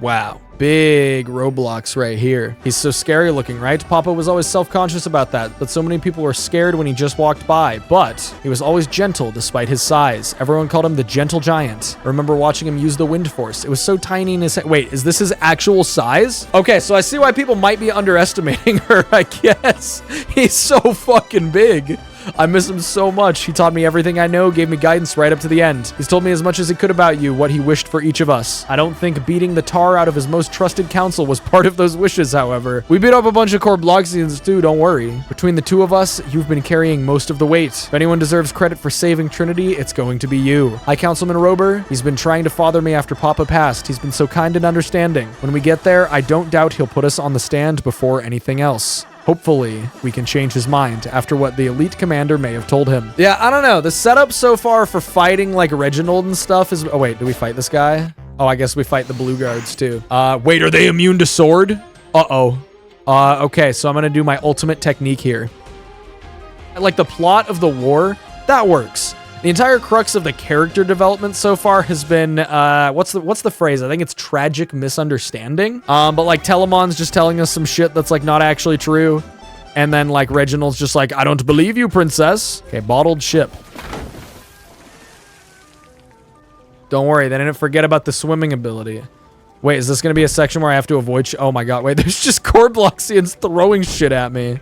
Wow. Big Roblox right here. He's so scary looking, right? Papa was always self-conscious about that, but so many people were scared when he just walked by. But he was always gentle despite his size. Everyone called him the Gentle Giant. I remember watching him use the Wind Force. It was so tiny in his head. Wait, is this his actual size? Okay, so I see why people might be underestimating her, I guess. He's so fucking big. I miss him so much. He taught me everything I know, gave me guidance right up to the end. He's told me as much as he could about you, what he wished for each of us. I don't think beating the tar out of his most trusted counsel was part of those wishes, however. We beat up a bunch of Corbloxians too, don't worry. Between the two of us, you've been carrying most of the weight. If anyone deserves credit for saving Trinity, it's going to be you. Hi, Councilman Rober. He's been trying to father me after Papa passed. He's been so kind and understanding. When we get there, I don't doubt he'll put us on the stand before anything else. Hopefully, we can change his mind after what the elite commander may have told him. Yeah, I don't know. The setup so far for fighting like Reginald and stuff is... Oh, wait, do we fight this guy? Oh, I guess we fight the blue guards too. Wait, are they immune to sword? Uh-oh. Okay, so I'm gonna do my ultimate technique here. Like the plot of the war, that works. The entire crux of the character development so far has been, what's the phrase? I think it's tragic misunderstanding. But like Telemon's just telling us some shit that's like not actually true. And then like Reginald's just like, I don't believe you, princess. Okay, bottled ship. Don't worry, they didn't forget about the swimming ability. Wait, is this gonna be a section where I have to avoid oh my god, wait, there's just Corbloxians throwing shit at me.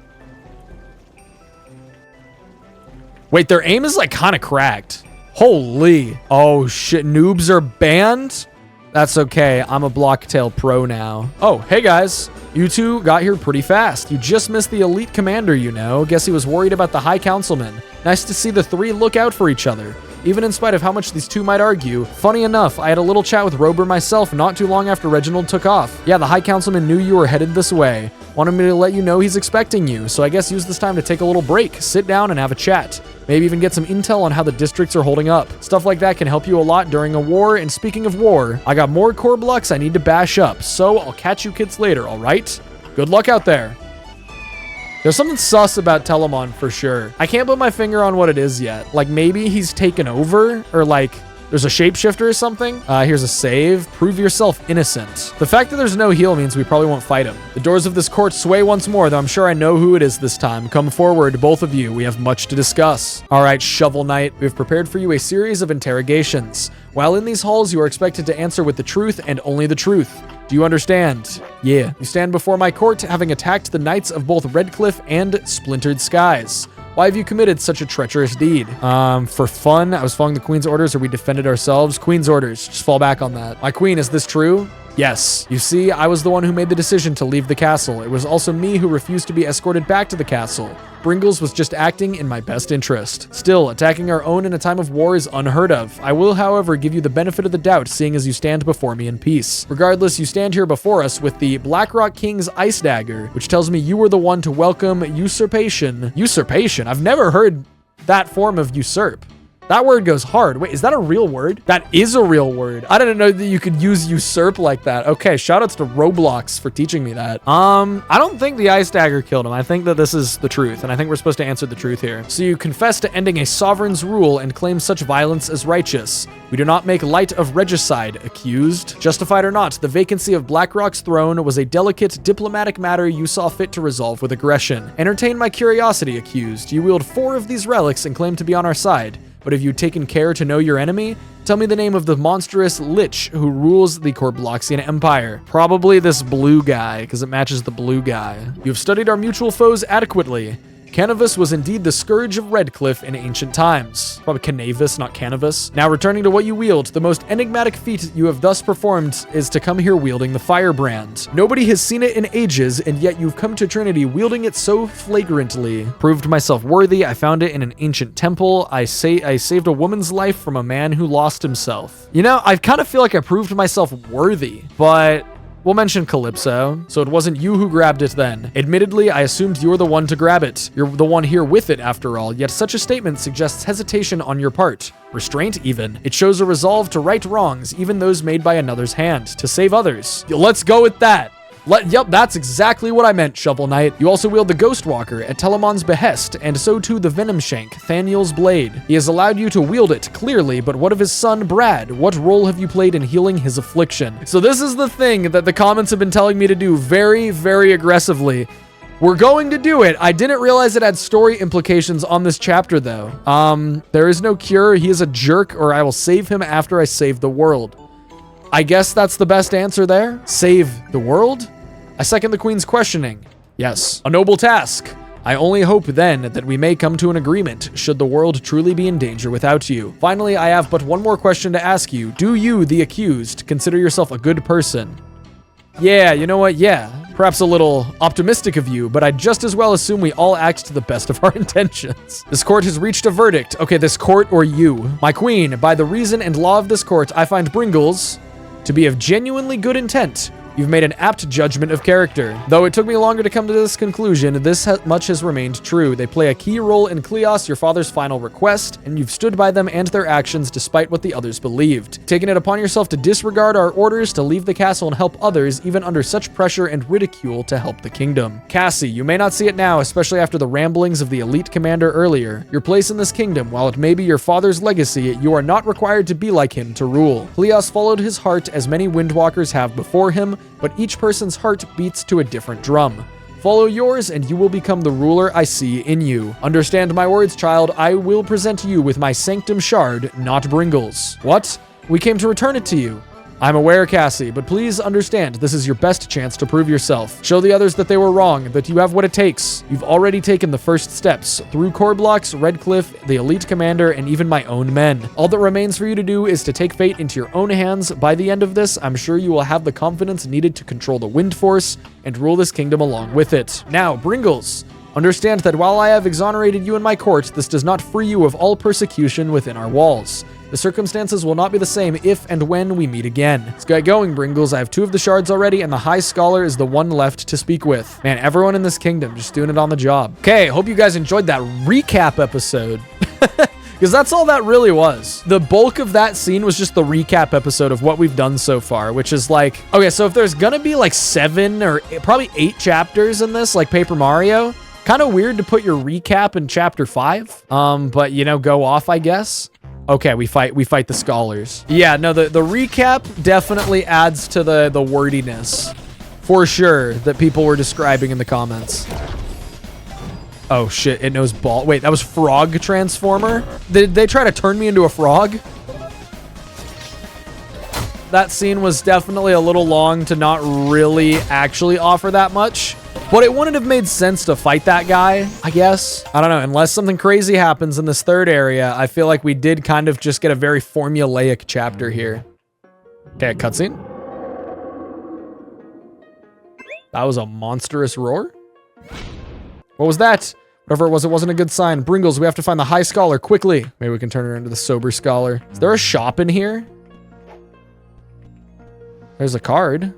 Wait, their aim is like kind of cracked. Holy. Oh shit, noobs are banned? That's okay, I'm a Blocktail pro now. Oh, hey guys. You two got here pretty fast. You just missed the elite commander, you know. Guess he was worried about the High Councilman. Nice to see the three look out for each other, even in spite of how much these two might argue. Funny enough, I had a little chat with Rober myself not too long after Reginald took off. Yeah, the High Councilman knew you were headed this way. Wanted me to let you know he's expecting you, so I guess use this time to take a little break, sit down and have a chat. Maybe even get some intel on how the districts are holding up. Stuff like that can help you a lot during a war, and speaking of war, I got more Corblux I need to bash up, so I'll catch you kids later, alright? Good luck out there. There's something sus about Telemon for sure. I can't put my finger on what it is yet. Like maybe he's taken over, or like there's a shapeshifter or something. Here's a save. Prove yourself innocent. The fact that there's no heal means we probably won't fight him. The doors of this court sway once more, though I'm sure I know who it is this time. Come forward, both of you. We have much to discuss. All right, Shovel Knight. We've prepared for you a series of interrogations. While in these halls, you are expected to answer with the truth and only the truth. Do you understand? Yeah. You stand before my court, having attacked the knights of both Redcliff and Splintered Skies. Why have you committed such a treacherous deed? For fun. I was following the Queen's orders, or we defended ourselves. Queen's orders. Just fall back on that. My queen, is this true? Yes. You see, I was the one who made the decision to leave the castle. It was also me who refused to be escorted back to the castle. Bringles was just acting in my best interest. Still, attacking our own in a time of war is unheard of. I will, however, give you the benefit of the doubt, seeing as you stand before me in peace. Regardless, you stand here before us with the Blackrock King's Ice Dagger, which tells me you were the one to welcome usurpation. Usurpation? I've never heard that form of usurp. That word goes hard. Wait, is that a real word? That is a real word. I didn't know that you could use usurp like that. Okay, shoutouts to Roblox for teaching me that. I don't think the Ice Dagger killed him. I think that this is the truth, and I think we're supposed to answer the truth here. So you confess to ending a sovereign's rule and claim such violence as righteous. We do not make light of regicide, accused. Justified or not, the vacancy of Blackrock's throne was a delicate diplomatic matter you saw fit to resolve with aggression. Entertain my curiosity, accused. You wield 4 of these relics and claim to be on our side. But have you taken care to know your enemy? Tell me the name of the monstrous lich who rules the Corbloxian Empire. Probably this blue guy, because it matches the blue guy. You have studied our mutual foes adequately. Canavus was indeed the scourge of Redcliff in ancient times. Probably Canavus, not Canavus. Now returning to what you wield, the most enigmatic feat you have thus performed is to come here wielding the firebrand. Nobody has seen it in ages, and yet you've come to Trinity wielding it so flagrantly. Proved myself worthy, I found it in an ancient temple. I saved a woman's life from a man who lost himself. You know, I kind of feel like I proved myself worthy, but we'll mention Calypso. So it wasn't you who grabbed it then. Admittedly, I assumed you were the one to grab it. You're the one here with it after all, yet such a statement suggests hesitation on your part. Restraint even. It shows a resolve to right wrongs, even those made by another's hand, to save others. Let's go with that. Yep, that's exactly what I meant, Shovel Knight. You also wield the Ghost Walker at Telemon's behest, and so too the Venom Shank, Thaniel's blade. He has allowed you to wield it, clearly, but what of his son, Brad? What role have you played in healing his affliction? So this is the thing that the comments have been telling me to do very, very aggressively. We're going to do it. I didn't realize it had story implications on this chapter, though. There is no cure. He is a jerk, or I will save him after I save the world. I guess that's the best answer there. Save the world? I second the Queen's questioning. Yes. A noble task. I only hope then that we may come to an agreement should the world truly be in danger without you. Finally, I have but one more question to ask you. Do you, the accused, consider yourself a good person? Yeah, you know what? Yeah. Perhaps a little optimistic of you, but I'd just as well assume we all act to the best of our intentions. This court has reached a verdict. Okay, this court or you. My queen, by the reason and law of this court, I find Bringles to be of genuinely good intent. You've made an apt judgment of character. Though it took me longer to come to this conclusion, much has remained true. They play a key role in Cleos, your father's final request, and you've stood by them and their actions despite what the others believed. Taking it upon yourself to disregard our orders, to leave the castle and help others, even under such pressure and ridicule, to help the kingdom. Cassie, you may not see it now, especially after the ramblings of the elite commander earlier. Your place in this kingdom, while it may be your father's legacy, you are not required to be like him to rule. Cleos followed his heart as many windwalkers have before him, but each person's heart beats to a different drum. Follow yours and you will become the ruler I see in you. Understand my words, child. I will present you with my sanctum shard, not Bringle's. What? We came to return it to you. I'm aware, Cassie, but please understand this is your best chance to prove yourself. Show the others that they were wrong, that you have what it takes. You've already taken the first steps through Corblox, Redcliff, the elite commander, and even my own men. All that remains for you to do is to take fate into your own hands. By the end of this, I'm sure you will have the confidence needed to control the wind force and rule this kingdom along with it. Now, Bringles, understand that while I have exonerated you in my court, this does not free you of all persecution within our walls. The circumstances will not be the same if and when we meet again. Let's get going, Bringles. I have 2 of the shards already, and the High Scholar is the one left to speak with. Man, everyone in this kingdom just doing it on the job. Okay, hope you guys enjoyed that recap episode. Because that's all that really was. The bulk of that scene was just the recap episode of what we've done so far, which is like, okay, so if there's gonna be like 7 or probably 8 chapters in this, like Paper Mario, kind of weird to put your recap in chapter 5. But you know, go off, I guess. Okay, we fight the scholars. Yeah, no, the recap definitely adds to the wordiness, for sure, that people were describing in the comments. Oh shit, it knows ball. Wait, that was Frog Transformer? Did they try to turn me into a frog? That scene was definitely a little long to not really actually offer that much. But it wouldn't have made sense to fight that guy, I guess. I don't know, unless something crazy happens in this third area, I feel like we did kind of just get a very formulaic chapter here. Okay, a cutscene. That was a monstrous roar. What was that? Whatever it wasn't a good sign. Bringles, we have to find the High Scholar quickly. Maybe we can turn her into the Sober Scholar. Is there a shop in here? There's a card.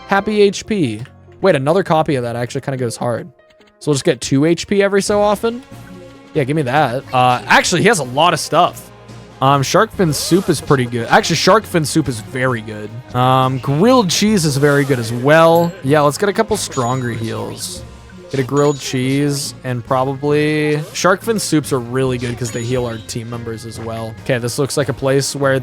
Happy HP. Wait, another copy of that actually kind of goes hard. So we'll just get 2 HP every so often. Yeah, give me that. Actually, he has a lot of stuff. Shark fin soup is pretty good. Actually, shark fin soup is very good. Grilled cheese is very good as well. Yeah, let's get a couple stronger heals. Get a grilled cheese and probably shark fin soups are really good because they heal our team members as well. Okay, this looks like a place where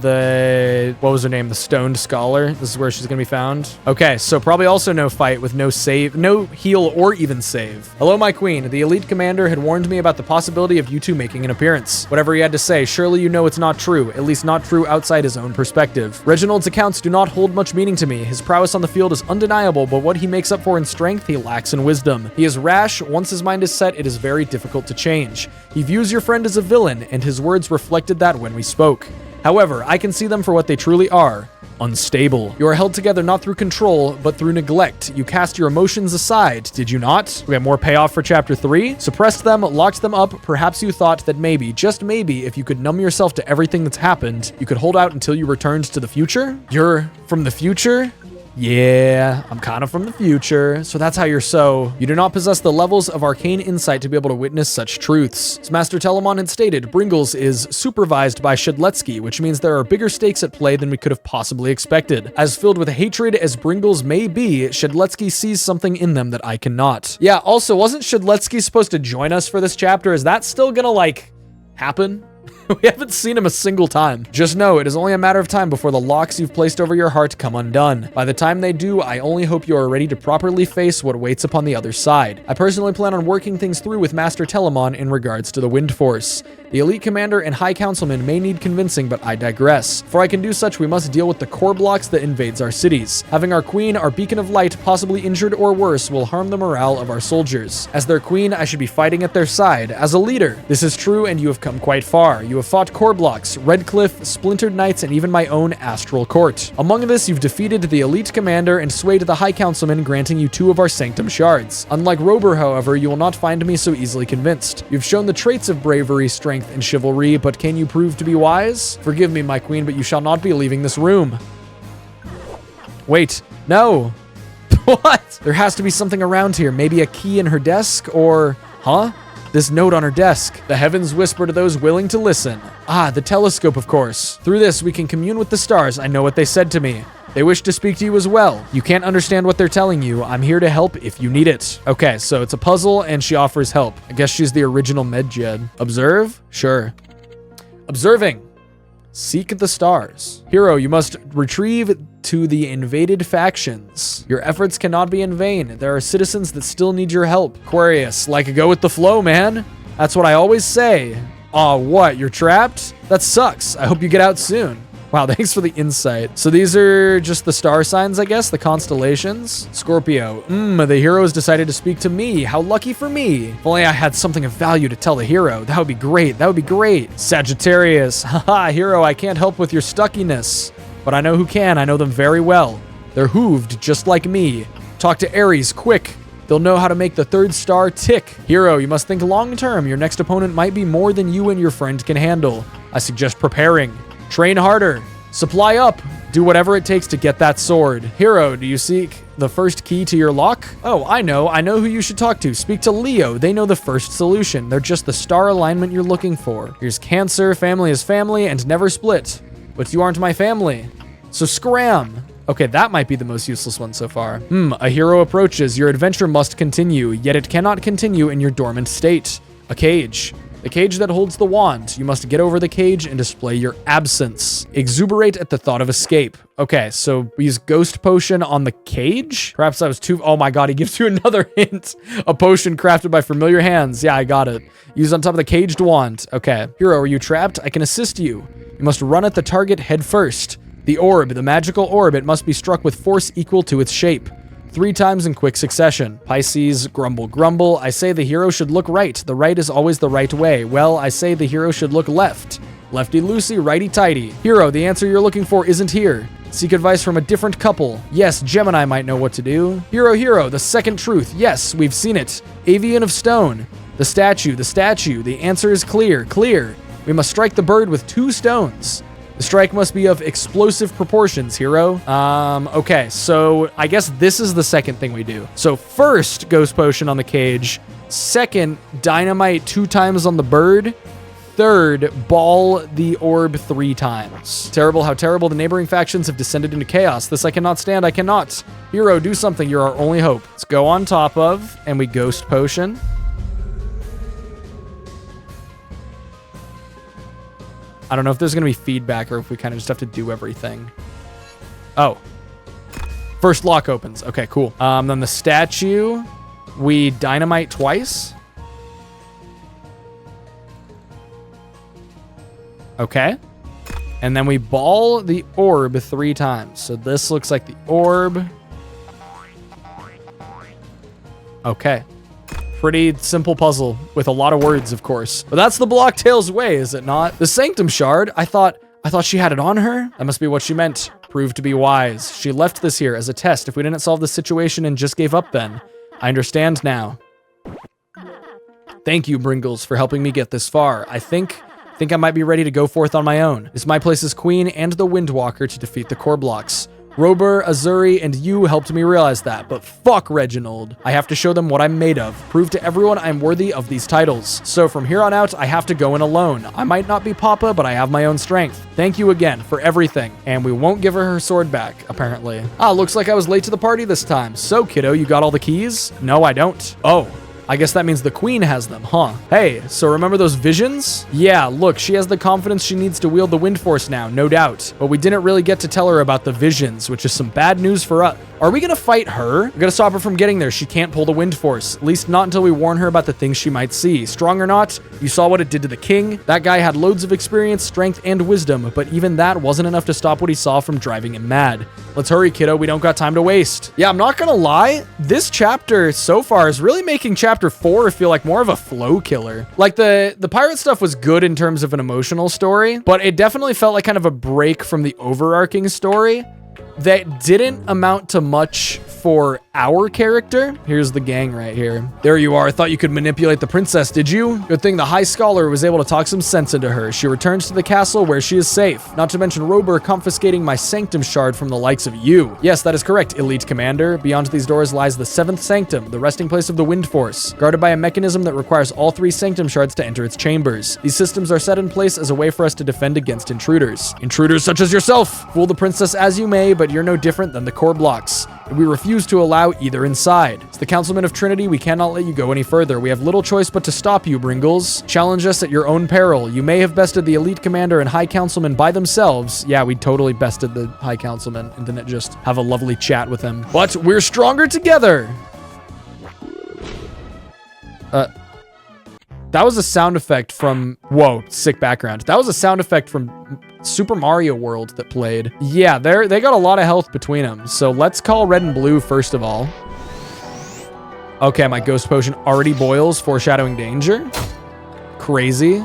what was her name? The Stoned Scholar. This is where she's gonna be found. Okay, so probably also no fight with no save, no heal or even save. Hello, my queen. The elite commander had warned me about the possibility of you two making an appearance. Whatever he had to say, surely you know it's not true, at least not true outside his own perspective. Reginald's accounts do not hold much meaning to me. His prowess on the field is undeniable, but what he makes up for in strength, he lacks in wisdom. He is rash. Once his mind is set, it is very difficult to change. He views your friend as a villain, and his words reflected that when we spoke. However, I can see them for what they truly are. Unstable. You are held together not through control, but through neglect. You cast your emotions aside, did you not? We have more payoff for chapter 3. Suppressed them, locked them up. Perhaps you thought that maybe, just maybe, if you could numb yourself to everything that's happened, you could hold out until you returned to the future? You're from the future? Yeah, I'm kind of from the future, so that's how you're so. You do not possess the levels of arcane insight to be able to witness such truths. As Master Telemon had stated, Bringle's is supervised by Shedletsky, which means there are bigger stakes at play than we could have possibly expected. As filled with hatred as Bringle's may be, Shedletsky sees something in them that I cannot. Yeah, also, wasn't Shedletsky supposed to join us for this chapter? Is that still gonna, like, happen? We haven't seen him a single time. Just know it is only a matter of time before the locks you've placed over your heart come undone. By the time they do, I only hope you are ready to properly face what waits upon the other side. I personally plan on working things through with Master Telemon in regards to the Wind Force. The Elite Commander and High Councilman may need convincing, but I digress. Before I can do such, we must deal with the core blocks that invades our cities. Having our queen, our beacon of light, possibly injured or worse, will harm the morale of our soldiers. As their queen, I should be fighting at their side. As a leader, this is true and you have come quite far. You have fought core blocks, Redcliff, Splintered Knights, and even my own Astral Court. Among this, you've defeated the Elite Commander and swayed the High Councilman, granting you 2 of our Sanctum Shards. Unlike Rober, however, you will not find me so easily convinced. You've shown the traits of bravery, strength, and chivalry, but can you prove to be wise? Forgive me, my queen, but you shall not be leaving this room. Wait, no. What? There has to be something around here. Maybe a key in her desk or... Huh? This note on her desk. The heavens whisper to those willing to listen. Ah, the telescope, of course. Through this, we can commune with the stars. I know what they said to me. They wish to speak to you as well. You can't understand what they're telling you. I'm here to help if you need it. Okay, so it's a puzzle and she offers help. I guess she's the original Medjed. Observe? Sure. Observing. Seek the stars. Hero, you must retrieve to the invaded factions. Your efforts cannot be in vain. There are citizens that still need your help. Aquarius, like go with the flow, man. That's what I always say. Aw, what? You're trapped? That sucks. I hope you get out soon. Wow, thanks for the insight. So these are just the star signs, I guess, the constellations. Scorpio. The heroes decided to speak to me. How lucky for me. If only I had something of value to tell the hero. That would be great. That would be great. Sagittarius. Haha, hero, I can't help with your stuckiness. But I know who can. I know them very well. They're hooved just like me. Talk to Aries, quick. They'll know how to make the 3rd star tick. Hero, you must think long term. Your next opponent might be more than you and your friend can handle. I suggest preparing. Train harder. Supply up. Do whatever it takes to get that sword. Hero, do you seek the first key to your lock? Oh, I know who you should talk to. Speak to Leo. They know the first solution. They're just the star alignment you're looking for. Here's Cancer. Family is family and never split. But you aren't my family. So scram. Okay, that might be the most useless one so far. A hero approaches. Your adventure must continue, yet it cannot continue in your dormant state. A cage. The cage that holds the wand. You must get over the cage and display your absence. Exuberate at the thought of escape. Okay, so we use Ghost Potion on the cage? Perhaps I was too... Oh my god, he gives you another hint. A potion crafted by familiar hands. Yeah, I got it. Use on top of the caged wand. Okay. Hero, are you trapped? I can assist you. You must run at the target head first. The orb, the magical orb, it must be struck with force equal to its shape. 3 times in quick succession. Pisces, grumble, grumble. I say the hero should look right. The right is always the right way. Well, I say the hero should look left. Lefty-loosey, righty-tighty. Hero, the answer you're looking for isn't here. Seek advice from a different couple. Yes, Gemini might know what to do. Hero, the second truth. Yes, we've seen it. Avian of stone. The statue. The answer is clear. We must strike the bird with 2 stones. The strike must be of explosive proportions, hero. Okay, so I guess this is the second thing we do. So first, Ghost Potion on the cage. Second, Dynamite 2 times on the bird. Third, ball the orb 3 times. Terrible, how terrible. The neighboring factions have descended into chaos. This I cannot stand, I cannot. Hero, do something, you're our only hope. Let's go on top of, and we Ghost Potion. I don't know if there's going to be feedback or if we kind of just have to do everything. Oh. First lock opens. Okay, cool. Then the statue, we dynamite twice. Okay. And then we ball the orb 3 times. So this looks like the orb. Okay. Pretty simple puzzle with a lot of words, of course. But that's the Blocktails way, is it not? The Sanctum Shard, I thought she had it on her. That must be what she meant. Proved to be wise. She left this here as a test if we didn't solve the situation and just gave up then. I understand now. Thank you, Bringles, for helping me get this far. I think I might be ready to go forth on my own. It's my place as queen and the Windwalker to defeat the core blocks. Rober, Azuri, and you helped me realize that, but fuck Reginald. I have to show them what I'm made of. Prove to everyone I'm worthy of these titles. So from here on out, I have to go in alone. I might not be Papa, but I have my own strength. Thank you again for everything. And we won't give her sword back, apparently. Ah, looks like I was late to the party this time. So, kiddo, you got all the keys? No, I don't. Oh. I guess that means the queen has them, huh? Hey, so remember those visions? Yeah, look, she has the confidence she needs to wield the wind force now, no doubt. But we didn't really get to tell her about the visions, which is some bad news for us. Are we gonna fight her? We're gonna stop her from getting there. She can't pull the wind force. At least not until we warn her about the things she might see. Strong or not, you saw what it did to the king. That guy had loads of experience, strength, and wisdom, but even that wasn't enough to stop what he saw from driving him mad. Let's hurry, kiddo. We don't got time to waste. Yeah, I'm not gonna lie. This chapter so far is really making chapter 4 feel like more of a flow killer. Like the pirate stuff was good in terms of an emotional story, but it definitely felt like kind of a break from the overarching story that didn't amount to much for our character. Here's the gang right here. There you are. Thought you could manipulate the princess, did you? Good thing the High Scholar was able to talk some sense into her. She returns to the castle where she is safe. Not to mention Rober confiscating my sanctum shard from the likes of you. Yes, that is correct, elite commander. Beyond these doors lies the 7th sanctum, the resting place of the wind force, guarded by a mechanism that requires all 3 sanctum shards to enter its chambers. These systems are set in place as a way for us to defend against intruders. Intruders such as yourself. Fool the princess as you may, but you're no different than the core blocks. We refuse to allow either inside. As the Councilman of Trinity, we cannot let you go any further. We have little choice but to stop you, Bringles. Challenge us at your own peril. You may have bested the Elite Commander and High Councilman by themselves. Yeah, we totally bested the High Councilman and didn't just have a lovely chat with him. But we're stronger together. That was a sound effect from... Whoa, sick background. That was a sound effect from Super Mario World that played. Yeah, they got a lot of health between them. So let's call red and blue first of all. Okay, my ghost potion already boils, foreshadowing danger. Crazy.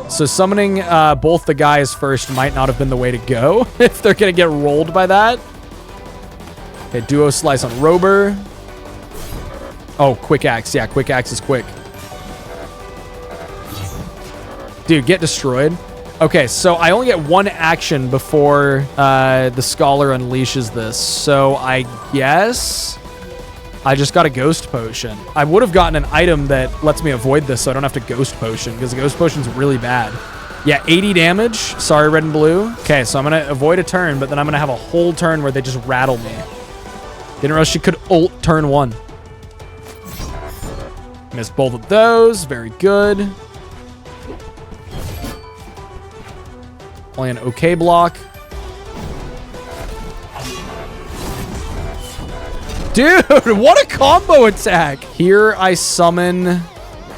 So summoning both the guys first might not have been the way to go if they're gonna get rolled by that. Okay, duo slice on Rober. Oh, quick axe. Yeah, quick axe is quick. Dude, get destroyed. Okay, so I only get one action before the Scholar unleashes this. So I guess I just got a Ghost Potion. I would have gotten an item that lets me avoid this so I don't have to Ghost Potion, because the Ghost Potion's really bad. Yeah, 80 damage. Sorry, red and blue. Okay, so I'm going to avoid a turn, but then I'm going to have a whole turn where they just rattle me. Didn't realize she could ult turn 1. Missed both of those. Very good. Only an okay block. Dude, what a combo attack. Here I summon...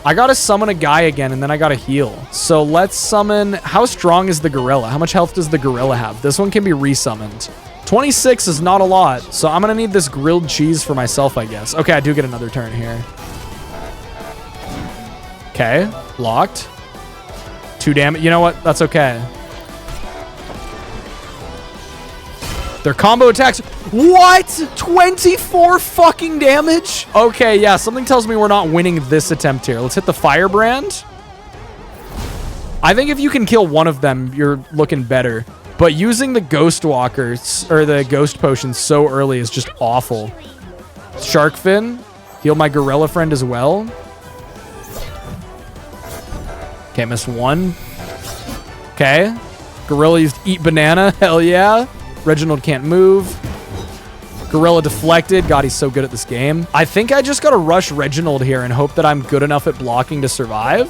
I gotta summon a guy again, and then I gotta heal. So let's summon... How strong is the gorilla? How much health does the gorilla have? This one can be resummoned. 26 is not a lot, so I'm gonna need this grilled cheese for myself, I guess. Okay, I do get another turn here. Okay, locked. 2 damage. You know what? That's okay. Their combo attacks. What? 24 fucking damage? Okay, yeah, something tells me we're not winning this attempt here. Let's hit the Firebrand. I think if you can kill one of them, you're looking better. But using the Ghost Walkers, or the Ghost Potions so early is just awful. Shark Fin. Heal my gorilla friend as well. Okay, missed one. Okay. Gorilla used Eat Banana. Hell yeah. Reginald can't move. Gorilla deflected. God, he's so good at this game. I think I just gotta rush Reginald here and hope that I'm good enough at blocking to survive.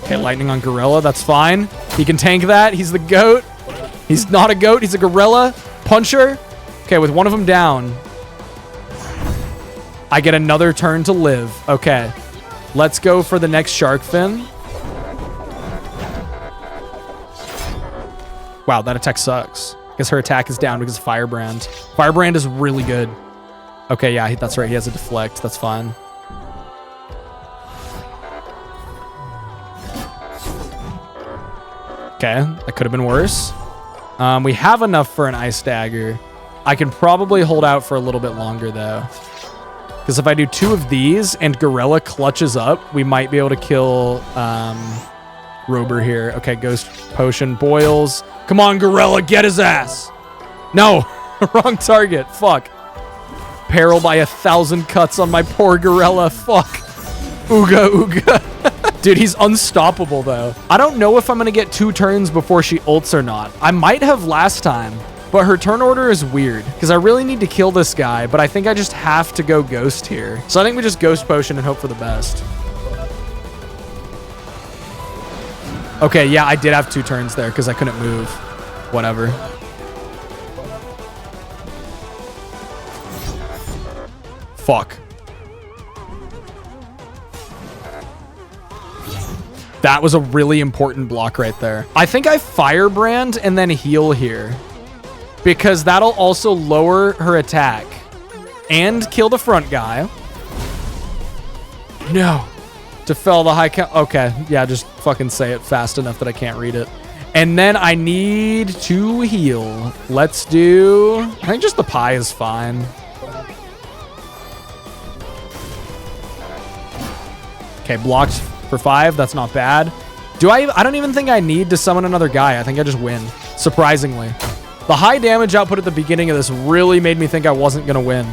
Okay, lightning on Gorilla. That's fine. He can tank that. He's the goat. He's not a goat. He's a gorilla. Puncher. Okay, with one of them down, I get another turn to live. Okay. Let's go for the next Shark Fin. Wow, that attack sucks. I guess her attack is down because of Firebrand. Firebrand is really good. Okay, yeah, that's right. He has a deflect. That's fine. Okay, that could have been worse. We have enough for an Ice Dagger. I can probably hold out for a little bit longer, though. Because if I do 2 of these and Gorilla clutches up, we might be able to kill Rober here. Okay, Ghost Potion boils. Come on, Gorilla, get his ass. No, wrong target. Fuck. Peril by 1,000 cuts on my poor Gorilla. Fuck. Ooga, ooga. Dude, he's unstoppable, though. I don't know if I'm going to get 2 turns before she ults or not. I might have last time, but her turn order is weird because I really need to kill this guy, but I think I just have to go Ghost here. So I think we just Ghost Potion and hope for the best. Okay, yeah, I did have 2 turns there because I couldn't move. Whatever. Fuck. That was a really important block right there. I think I Firebrand and then heal here because that'll also lower her attack and kill the front guy. No. To fell the high count. Okay, yeah, just fucking say it fast enough that I can't read it. And then I need to heal. Let's do... I think just the pie is fine. Okay, blocked for 5. That's not bad. I don't even think I need to summon another guy. I think I just win, surprisingly. The high damage output at the beginning of this really made me think I wasn't going to win.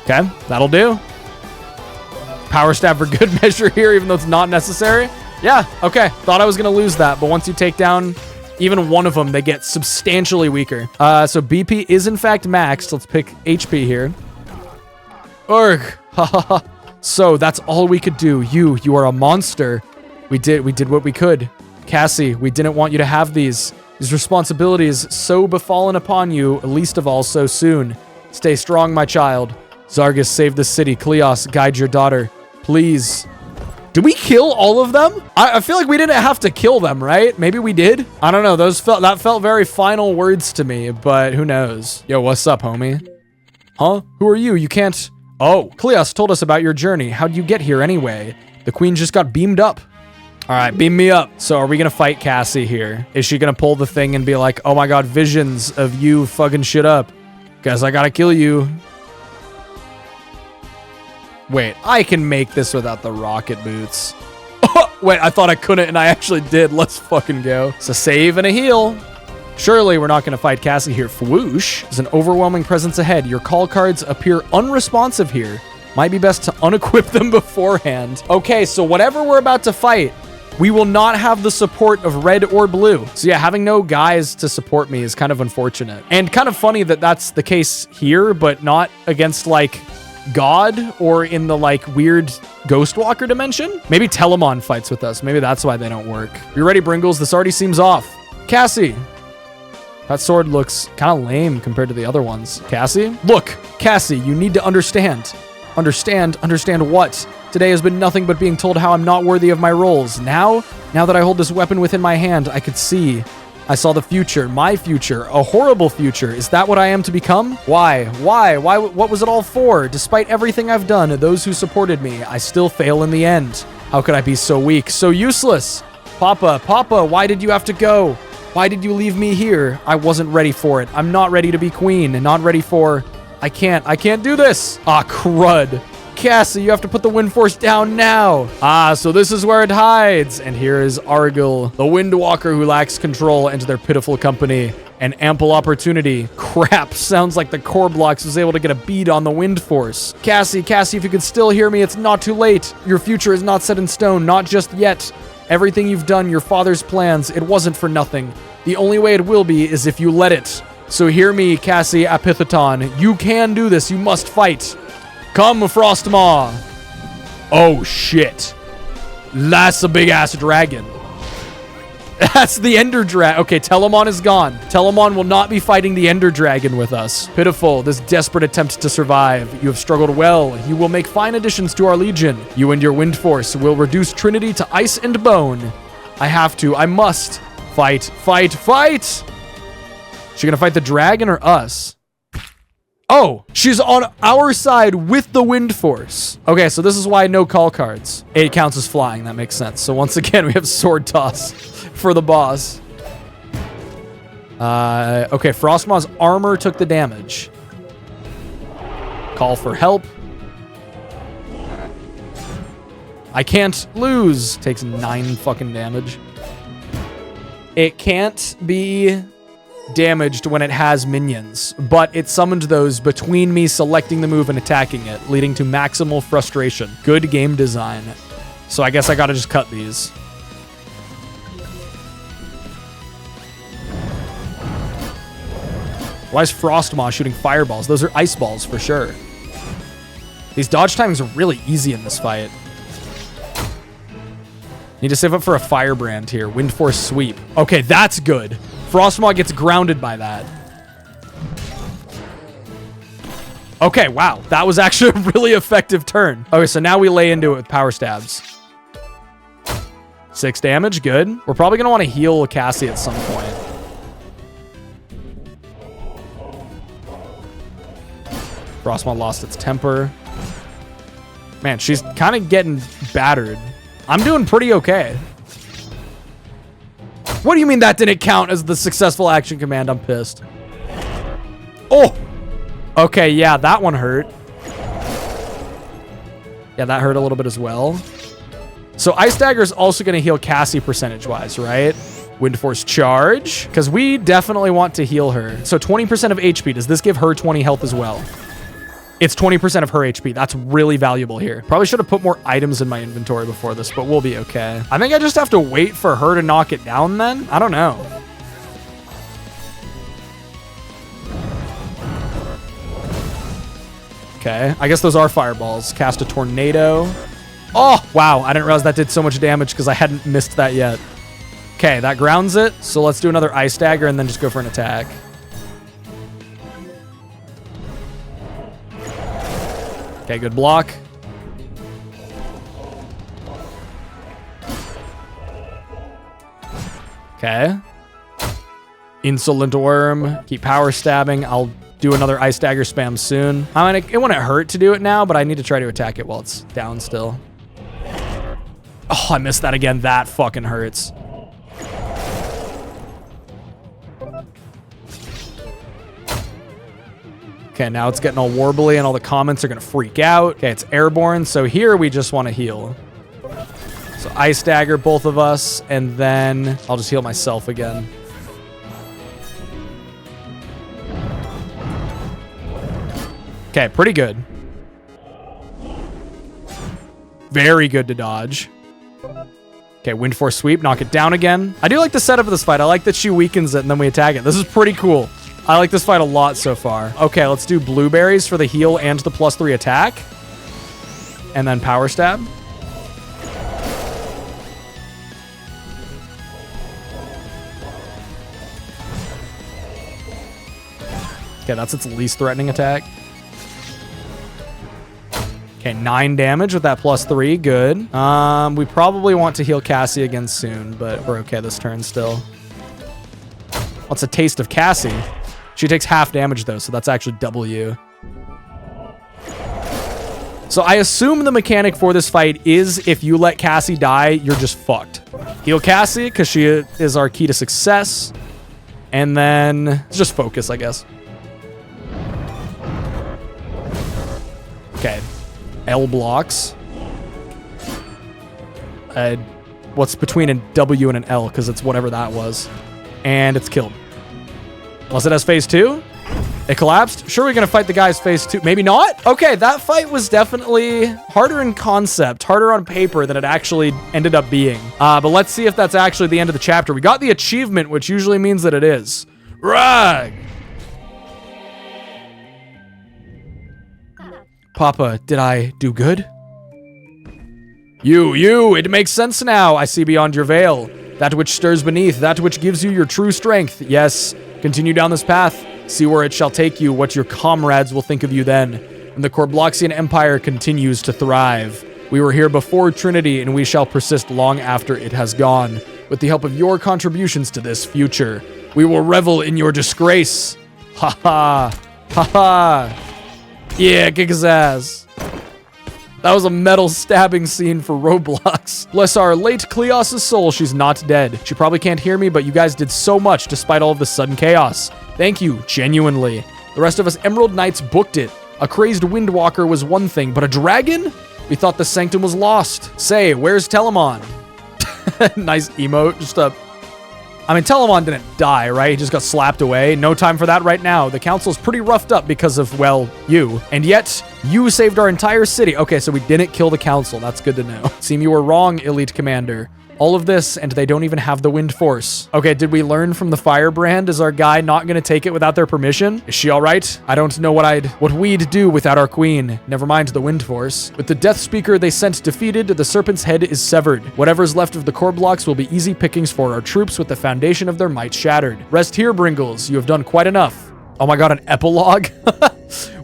Okay, that'll do. Power stab for good measure here, even though it's not necessary. Yeah, okay. Thought I was going to lose that, but once you take down even one of them, they get substantially weaker. So BP is in fact maxed. Let's pick HP here. Urgh. So that's all we could do. You are a monster. We did what we could. Cassie, we didn't want you to have these responsibilities so befallen upon you, least of all so soon. Stay strong, my child. Zargus, save the city. Kleos, guide your daughter. Please. Did we kill all of them? I feel like we didn't have to kill them, right? Maybe we did. I don't know. That felt very final words to me, but who knows? Yo, what's up, homie? Huh? Who are you? You can't... Oh, Kleos told us about your journey. How'd you get here anyway? The queen just got beamed up. All right, beam me up. So are we going to fight Cassie here? Is she going to pull the thing and be like, oh my God, visions of you fucking shit up? Guess I got to kill you. Wait, I can make this without the rocket boots. Oh, wait, I thought I couldn't, and I actually did. Let's fucking go. It's a save and a heal. Surely we're not going to fight Cassie here. Fwoosh. There's an overwhelming presence ahead. Your call cards appear unresponsive here. Might be best to unequip them beforehand. Okay, so whatever we're about to fight, we will not have the support of red or blue. So yeah, having no guys to support me is kind of unfortunate. And kind of funny that that's the case here, but not against, like... God or in the like weird Ghostwalker dimension. Maybe Telemon fights with us. Maybe that's why they don't work. You ready, Bringles? This already seems off. Cassie. That sword looks kind of lame compared to the other ones. Cassie? Look, Cassie, you need to understand. Understand what? Today has been nothing but being told how I'm not worthy of my roles. Now that I hold this weapon within my hand, I could see. I saw the future, my future, a horrible future. Is that what I am to become? Why? What was it all for? Despite everything I've done, those who supported me, I still fail in the end. How could I be so weak, so useless? Papa, why did you have to go? Why did you leave me here? I wasn't ready for it. I'm not ready to be queen, not ready for... I can't do this. Ah, crud. Cassie, you have to put the wind force down now. Ah, so this is where it hides. And here is Argyll, the windwalker who lacks control, and their pitiful company and ample opportunity. Crap, sounds like the core blocks was able to get a bead on the wind force. Cassie, if you could still hear me, it's not too late. Your future is not set in stone, not just yet. Everything you've done, your father's plans, it wasn't for nothing. The only way it will be is if you let it. So hear me, Cassie Apitheton. You can do this. You must fight. Come, Frostmaw. Oh, shit. That's a big-ass dragon. That's the Ender Dragon. Okay, Telemon is gone. Telemon will not be fighting the Ender Dragon with us. Pitiful, this desperate attempt to survive. You have struggled well. You will make fine additions to our legion. You and your wind force will reduce Trinity to ice and bone. I must. Fight. She gonna fight the dragon or us? Oh, she's on our side with the wind force. Okay, so this is why no call cards. 8 counts as flying, that makes sense. So once again, we have sword toss for the boss. Okay, Frostmaw's armor took the damage. Call for help. I can't lose. Takes 9 fucking damage. It can't be damaged when it has minions, but it summoned those between me selecting the move and attacking it, leading to maximal frustration. Good game design. So I guess I gotta just cut these. Why is Frostmaw shooting fireballs? Those are ice balls for sure. These dodge timings are really easy in this fight. Need to save up for a Firebrand here. Wind Force Sweep. Okay, that's good. Frostmaw gets grounded by that. Okay, wow. That was actually a really effective turn. Okay, so now we lay into it with Power Stabs. 6 damage, good. We're probably going to want to heal Cassie at some point. Frostmaw lost its temper. Man, she's kind of getting battered. I'm doing pretty okay. What do you mean that didn't count as the successful action command? I'm pissed. Oh! Okay, yeah, that one hurt. Yeah, that hurt a little bit as well. So Ice Dagger is also going to heal Cassie percentage-wise, right? Wind Force Charge, because we definitely want to heal her. So 20% of HP. Does this give her 20 health as well? It's 20% of her HP. That's really valuable here. Probably should have put more items in my inventory before this, but we'll be okay. I think I just have to wait for her to knock it down then. I don't know. Okay, I guess those are fireballs. Cast a tornado. Oh, wow. I didn't realize that did so much damage because I hadn't missed that yet. Okay, that grounds it. So let's do another Ice Dagger and then just go for an attack. Okay, good block. Okay. Insolent Worm. Keep power stabbing. I'll do another Ice Dagger spam soon. I mean, it wouldn't hurt to do it now, but I need to try to attack it while it's down still. Oh, I missed that again. That fucking hurts. Okay, now it's getting all warbly and all the comments are going to freak out. Okay, it's airborne. So here we just want to heal. So Ice Dagger, both of us, and then I'll just heal myself again. Okay, pretty good. Very good to dodge. Okay, Wind Force Sweep, knock it down again. I do like the setup of this fight. I like that she weakens it and then we attack it. This is pretty cool. I like this fight a lot so far. Okay, let's do blueberries for the heal and the +3 attack. And then power stab. Okay, that's its least threatening attack. Okay, 9 damage with that +3. Good. We probably want to heal Cassie again soon, but we're okay this turn still. What's a taste of Cassie? She takes half damage though, so that's actually W. So I assume the mechanic for this fight is if you let Cassie die, you're just fucked. Heal Cassie, because she is our key to success. And then just focus, I guess. Okay. L blocks. What's between a W and an L, because it's whatever that was. And it's killed. Unless it has phase 2? It collapsed? Sure, we're going to fight the guys phase 2. Maybe not? Okay, that fight was definitely harder in concept, harder on paper than it actually ended up being. But let's see if that's actually the end of the chapter. We got the achievement, which usually means that it is. Rag! Papa, did I do good? You, it makes sense now. I see beyond your veil. That which stirs beneath, that which gives you your true strength. Yes, continue down this path. See where it shall take you, what your comrades will think of you then. And the Corbloxian Empire continues to thrive. We were here before Trinity, and we shall persist long after it has gone. With the help of your contributions to this future, we will revel in your disgrace. Ha ha. Ha ha. Yeah, kick his ass. That was a metal stabbing scene for Roblox. Bless our late Cleos' soul, she's not dead. She probably can't hear me, but you guys did so much despite all of the sudden chaos. Thank you, genuinely. The rest of us Emerald Knights booked it. A crazed Windwalker was one thing, but a dragon? We thought the sanctum was lost. Say, where's Telamon? Nice emote. I mean, Telamon didn't die, right? He just got slapped away. No time for that right now. The council's pretty roughed up because of, well, you. And yet, you saved our entire city. Okay, so we didn't kill the council. That's good to know. Seem you were wrong, Elite Commander. All of this, and they don't even have the wind force. Okay, did we learn from the Firebrand? Is our guy not gonna take it without their permission? Is she all right? I don't know what we'd do without our queen. Never mind the wind force. With the Death Speaker they sent defeated, the serpent's head is severed. Whatever's left of the core blocks will be easy pickings for our troops with the foundation of their might shattered. Rest here, Bringles. You have done quite enough. Oh my god, an epilogue?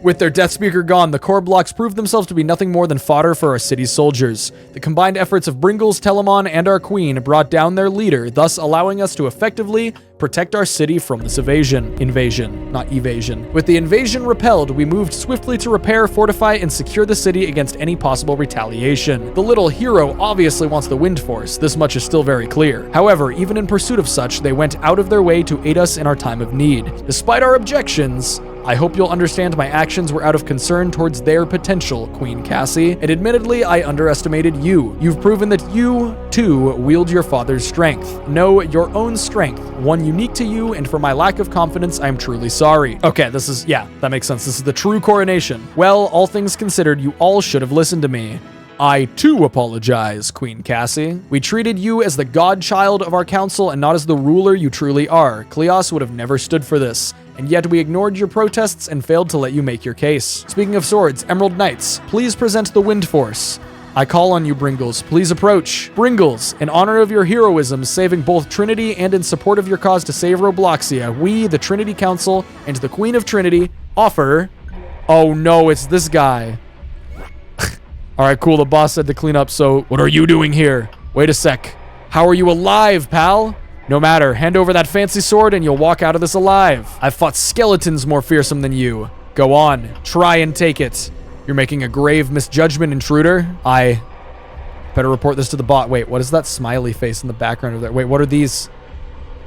With their Death Speaker gone, the core blocks proved themselves to be nothing more than fodder for our city's soldiers. The combined efforts of Bringles, Telamon, and our queen brought down their leader, thus allowing us to effectively protect our city from this invasion, not evasion. With the invasion repelled, we moved swiftly to repair, fortify, and secure the city against any possible retaliation. The little hero obviously wants the wind force. This much is still very clear. However, even in pursuit of such, they went out of their way to aid us in our time of need. Despite our objections, I hope you'll understand my actions were out of concern towards their potential, Queen Cassie, and admittedly, I underestimated you. You've proven that you, too, wield your father's strength. Know your own strength, one unique to you, and for my lack of confidence, I am truly sorry. Okay, that makes sense. This is the true coronation. Well, all things considered, you all should have listened to me. I, too, apologize, Queen Cassie. We treated you as the godchild of our council and not as the ruler you truly are. Kleos would have never stood for this. And yet we ignored your protests and failed to let you make your case. Speaking of swords, Emerald Knights, please present the wind force. I call on you, Bringles. Please approach. Bringles, in honor of your heroism, saving both Trinity and in support of your cause to save Robloxia, we, the Trinity Council, and the Queen of Trinity, offer... Oh no, it's this guy. All right, cool. The boss said to clean up, so what are you doing here? Wait a sec. How are you alive, pal? No matter. Hand over that fancy sword and you'll walk out of this alive. I've fought skeletons more fearsome than you. Go on. Try and take it. You're making a grave misjudgment, intruder. I better report this to the bot. Wait, what is that smiley face in the background over there? Wait, what are these?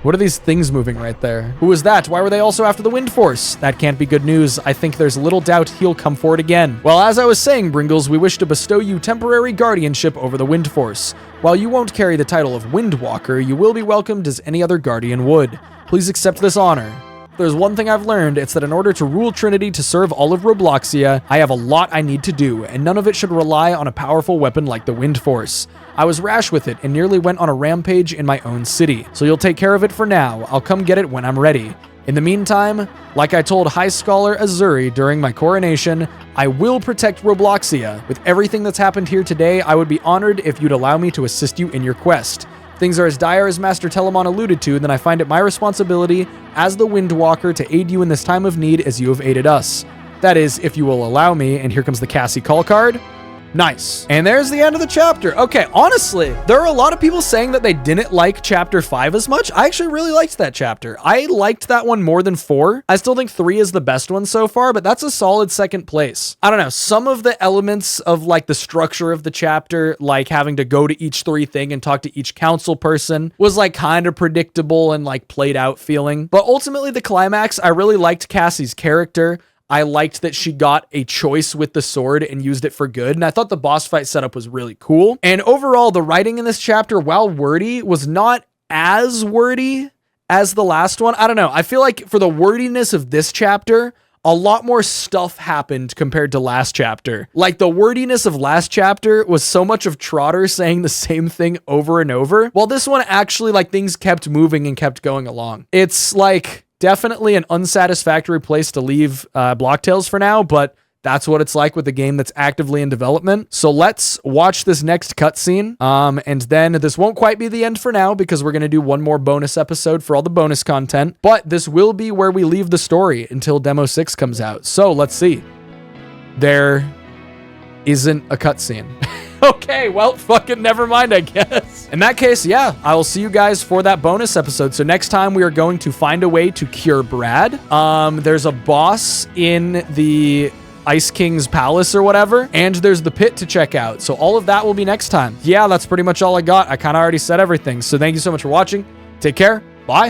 What are these things moving right there? Who was that? Why were they also after the wind force? That can't be good news. I think there's little doubt he'll come for it again. Well, as I was saying, Bringles, we wish to bestow you temporary guardianship over the wind force. While you won't carry the title of Windwalker, you will be welcomed as any other guardian would. Please accept this honor. If there's one thing I've learned, it's that in order to rule Trinity to serve all of Robloxia, I have a lot I need to do, and none of it should rely on a powerful weapon like the Wind Force. I was rash with it and nearly went on a rampage in my own city, so you'll take care of it for now. I'll come get it when I'm ready. In the meantime, like I told High Scholar Azuri during my coronation, I will protect Robloxia. With everything that's happened here today, I would be honored if you'd allow me to assist you in your quest. Things are as dire as Master Telamon alluded to, then I find it my responsibility as the Windwalker to aid you in this time of need as you have aided us. That is, if you will allow me, and here comes the Cassie call card. Nice. And there's the end of the chapter. Okay, honestly, there are a lot of people saying that they didn't like chapter 5 as much. I actually really liked that chapter. I liked that one more than 4. I still think 3 is the best one so far, but that's a solid second place. I don't know, some of the elements of like the structure of the chapter, like having to go to each 3 thing and talk to each council person, was like kind of predictable and like played out feeling. But ultimately the climax, I really liked Cassie's character. I liked that she got a choice with the sword and used it for good. And I thought the boss fight setup was really cool. And overall, the writing in this chapter, while wordy, was not as wordy as the last one. I don't know. I feel like for the wordiness of this chapter, a lot more stuff happened compared to last chapter. Like the wordiness of last chapter was so much of Trotter saying the same thing over and over. While this one actually, like, things kept moving and kept going along. It's like definitely an unsatisfactory place to leave Block Tales for now, but that's what it's like with a game that's actively in development. So let's watch this next cutscene. And then this won't quite be the end for now because we're going to do one more bonus episode for all the bonus content. But this will be where we leave the story until Demo 6 comes out. So let's see. There isn't a cutscene. Okay, well, fucking never mind, I guess. In that case, yeah, I will see you guys for that bonus episode. So next time we are going to find a way to cure Brad. There's a boss in the Ice King's Palace or whatever, and there's the pit to check out. So all of that will be next time. Yeah, that's pretty much all I got. I kind of already said everything. So thank you so much for watching. Take care. Bye.